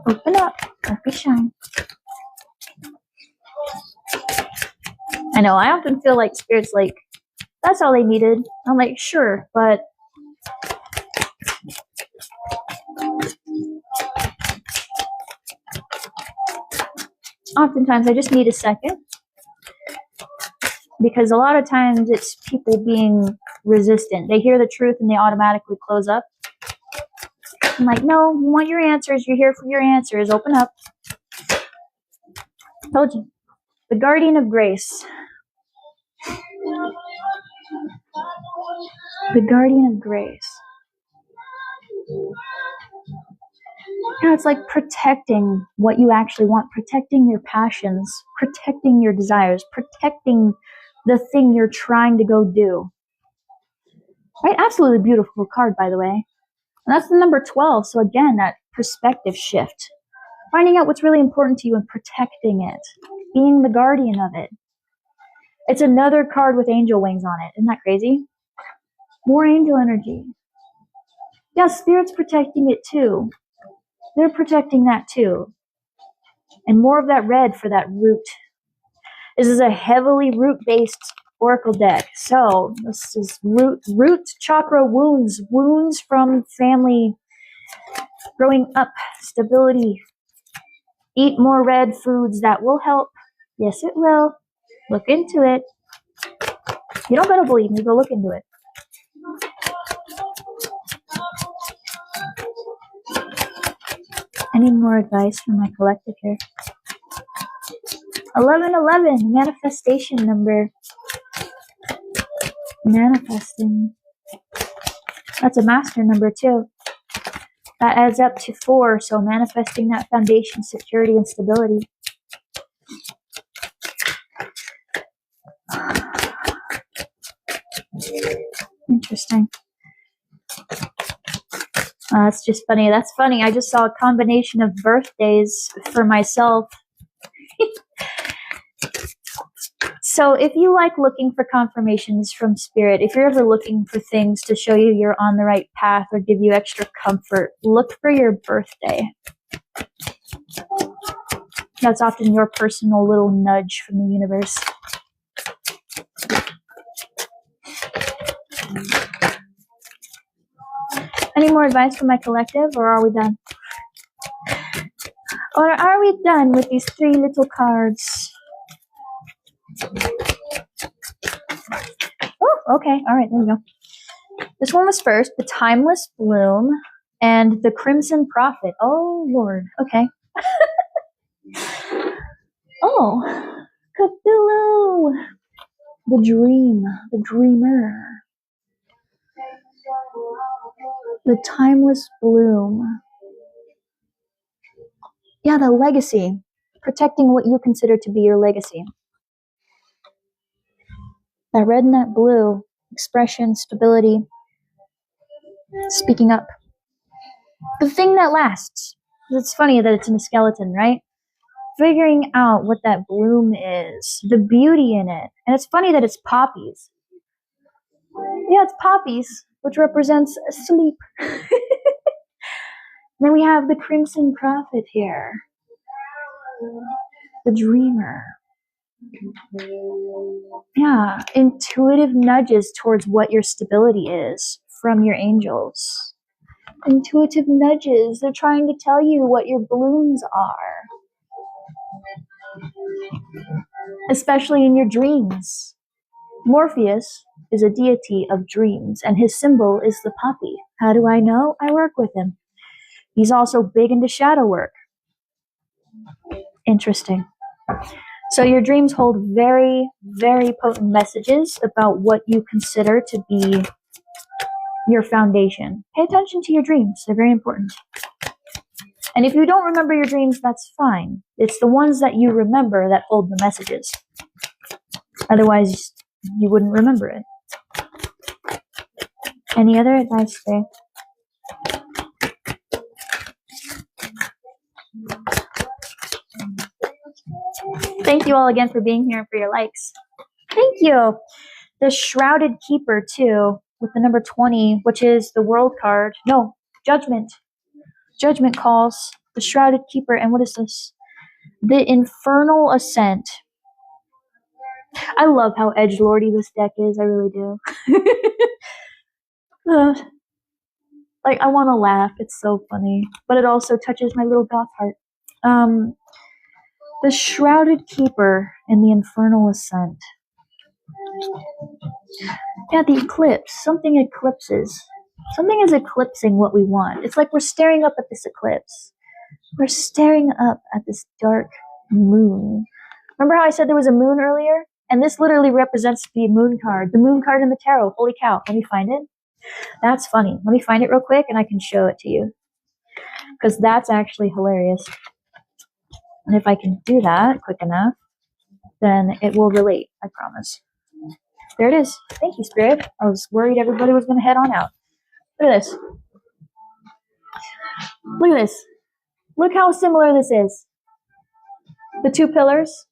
Open up. Don't be shy. I know, I often feel like Spirit's like, that's all they needed. I'm like, sure, but oftentimes I just need a second. Because a lot of times it's people being resistant. They hear the truth and they automatically close up. I'm like, no, you want your answers. You're here for your answers. Open up. Told you. The Guardian of Grace. The Guardian of Grace. Yeah, it's like protecting what you actually want, protecting your passions, protecting your desires, protecting the thing you're trying to go do. Right? Absolutely beautiful card, by the way. And that's the number 12. So again, that perspective shift. Finding out what's really important to you and protecting it. Being the guardian of it. It's another card with angel wings on it. Isn't that crazy? More angel energy. Yeah, Spirit's protecting it too. They're protecting that too. And more of that red for that root. This is a heavily root-based oracle deck. So this is root chakra wounds. Wounds from family growing up. Stability. Eat more red foods. That will help. Yes, it will. Look into it. You don't gotta believe me. Go look into it. I need more advice from my collective here. 1111, manifestation number. Manifesting. That's a master number too. That adds up to 4, so manifesting that foundation, security, and stability. Interesting. That's just funny. That's funny. I just saw a combination of birthdays for myself. So if you like looking for confirmations from Spirit, if you're ever looking for things to show you you're on the right path or give you extra comfort, look for your birthday. That's often your personal little nudge from the universe. Any more advice from my collective, or are we done? Or are we done with these 3 little cards? Oh, okay. All right, there we go. This one was first, the Timeless Bloom and the Crimson Prophet. Oh, Lord. Okay. Oh, Cthulhu. The Dream. The Dreamer. The Timeless Bloom. Yeah, the legacy. protecting what you consider to be your legacy. That red and that blue, expression, stability, speaking up. The thing that lasts. It's funny that it's in a skeleton, right? Figuring out what that bloom is, the beauty in it. And it's funny that it's poppies. Yeah, it's poppies, which represents sleep. Then we have the crimson prophet here, the dreamer. Yeah, intuitive nudges towards what your stability is from your angels. Intuitive nudges, they're trying to tell you what your blooms are. Especially in your dreams. Morpheus is a deity of dreams, and his symbol is the poppy. How do I know? I work with him. He's also big into shadow work. Interesting. So your dreams hold very, very potent messages about what you consider to be your foundation. Pay attention to your dreams. They're very important. And if you don't remember your dreams, that's fine. It's the ones that you remember that hold the messages. Otherwise, you wouldn't remember it. Any other advice today? Thank you all again for being here and for your likes. Thank you. The Shrouded Keeper, too, with the number 20, which is the World card. No, Judgment. Judgment calls. The Shrouded Keeper. And what is this? The Infernal Ascent. I love how edgelordy this deck is. I really do. Like, I want to laugh. It's so funny. But it also touches my little goth heart. The Shrouded Keeper and the Infernal Ascent. Yeah, the eclipse. Something eclipses. Something is eclipsing what we want. It's like we're staring up at this eclipse. We're staring up at this dark moon. Remember how I said there was a moon earlier? And this literally represents the moon card. The moon card in the tarot. Holy cow. Let me find it. That's funny. Let me find it real quick and I can show it to you. Because that's actually hilarious. And if I can do that quick enough, then it will relate. I promise. There it is. Thank you, Spirit. I was worried everybody was going to head on out. Look at this. Look at this. Look how similar this is. The two pillars.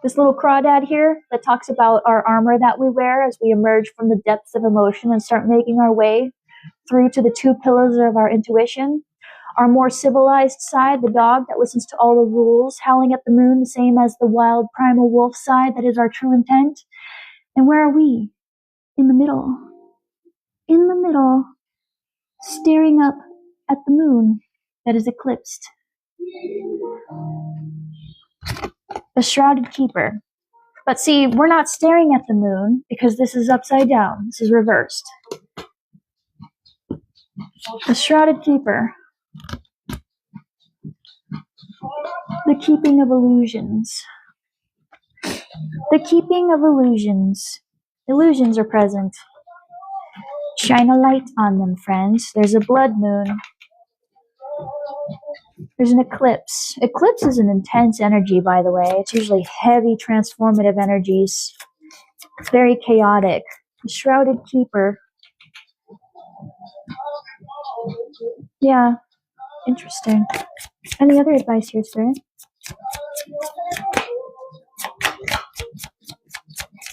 This little crawdad here that talks about our armor that we wear as we emerge from the depths of emotion and start making our way through to the two pillars of our intuition. Our more civilized side, the dog that listens to all the rules, howling at the moon, the same as the wild primal wolf side that is our true intent. And where are we? In the middle. In the middle, staring up at the moon that is eclipsed. The Shrouded Keeper. But see, we're not staring at the moon because this is upside down. This is reversed. The Shrouded Keeper. The Keeping of Illusions. The Keeping of Illusions. Illusions are present. Shine a light on them, friends. There's a blood moon. There's an eclipse. Eclipse is an intense energy, by the way. It's usually heavy, transformative energies. Very chaotic. The Shrouded Keeper. Yeah, interesting. Any other advice here, Spirit?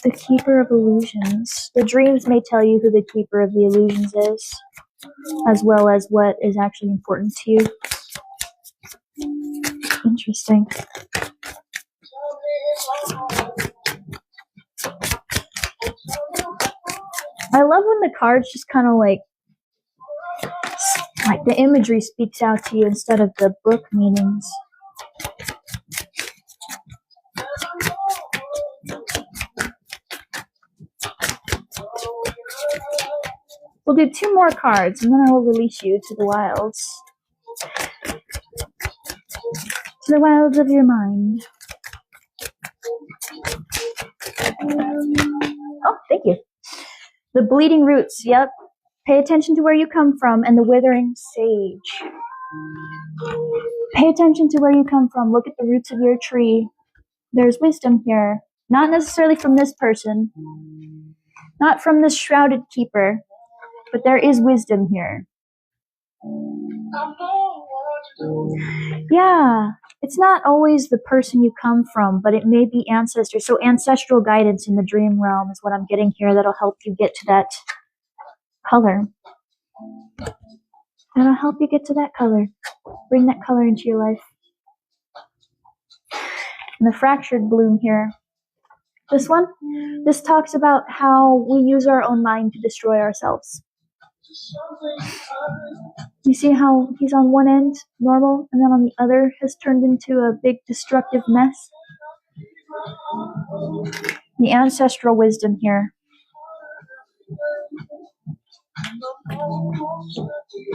The Keeper of Illusions. The dreams may tell you who the Keeper of the Illusions is, as well as what is actually important to you. Interesting. I love when the cards just kind of like the imagery speaks out to you instead of the book meanings. We'll do 2 more cards, and then I will release you to the wilds. To the wilds of your mind. Oh, thank you. The Bleeding Roots, yep. Pay attention to where you come from, and the Withering Sage. Pay attention to where you come from. Look at the roots of your tree. There's wisdom here. Not necessarily from this person, not from this shrouded keeper, but there is wisdom here. Yeah, it's not always the person you come from, but it may be ancestors. So ancestral guidance in the dream realm is what I'm getting here that'll help you get to that color. That'll help you get to that color. Bring that color into your life. And the fractured bloom here. This talks about how we use our own mind to destroy ourselves. You see how he's on one end, normal, and then on the other has turned into a big destructive mess? The ancestral wisdom here.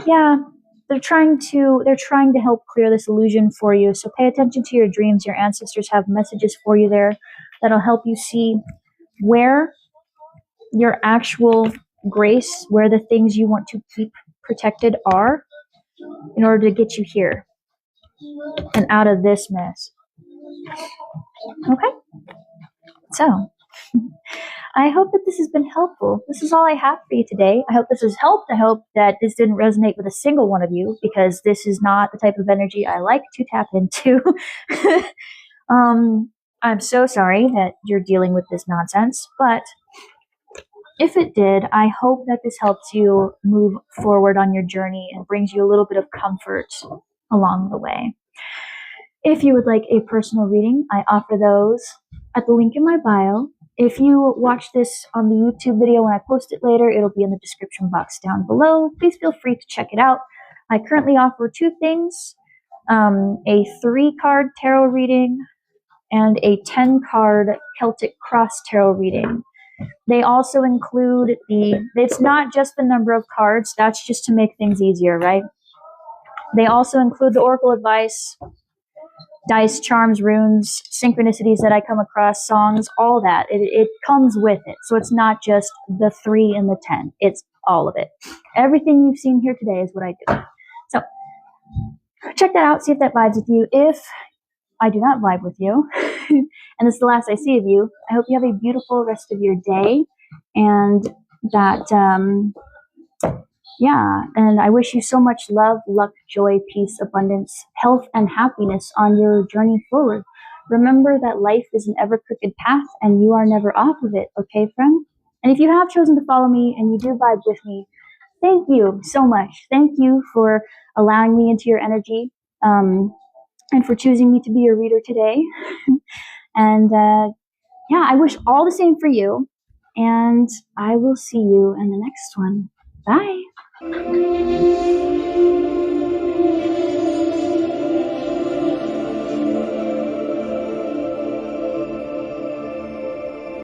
Yeah, they're trying to help clear this illusion for you. So pay attention to your dreams. Your ancestors have messages for you there that'll help you see where your actual grace, where the things you want to keep protected are, in order to get you here and out of this mess. Okay? So, I hope that this has been helpful. This is all I have for you today. I hope this has helped. I hope that this didn't resonate with a single one of you, because this is not the type of energy I like to tap into. I'm so sorry that you're dealing with this nonsense, but if it did, I hope that this helps you move forward on your journey and brings you a little bit of comfort along the way. If you would like a personal reading, I offer those at the link in my bio. If you watch this on the YouTube video when I post it later, it'll be in the description box down below. Please feel free to check it out. I currently offer two things, a 3-card tarot reading and a 10-card Celtic Cross tarot reading. They also include it's not just the number of cards, that's just to make things easier, right? They also include the oracle advice, dice, charms, runes, synchronicities that I come across, songs, all that. It comes with it. So it's not just the 3 and the 10. It's all of it. Everything you've seen here today is what I do. So check that out. See if that vibes with you. If I do not vibe with you, and this is the last I see of you, I hope you have a beautiful rest of your day. And that, and I wish you so much love, luck, joy, peace, abundance, health, and happiness on your journey forward. Remember that life is an ever crooked path and you are never off of it, okay, friend? And if you have chosen to follow me and you do vibe with me, thank you so much. Thank you for allowing me into your energy, and for choosing me to be your reader today. And I wish all the same for you. And I will see you in the next one. Bye.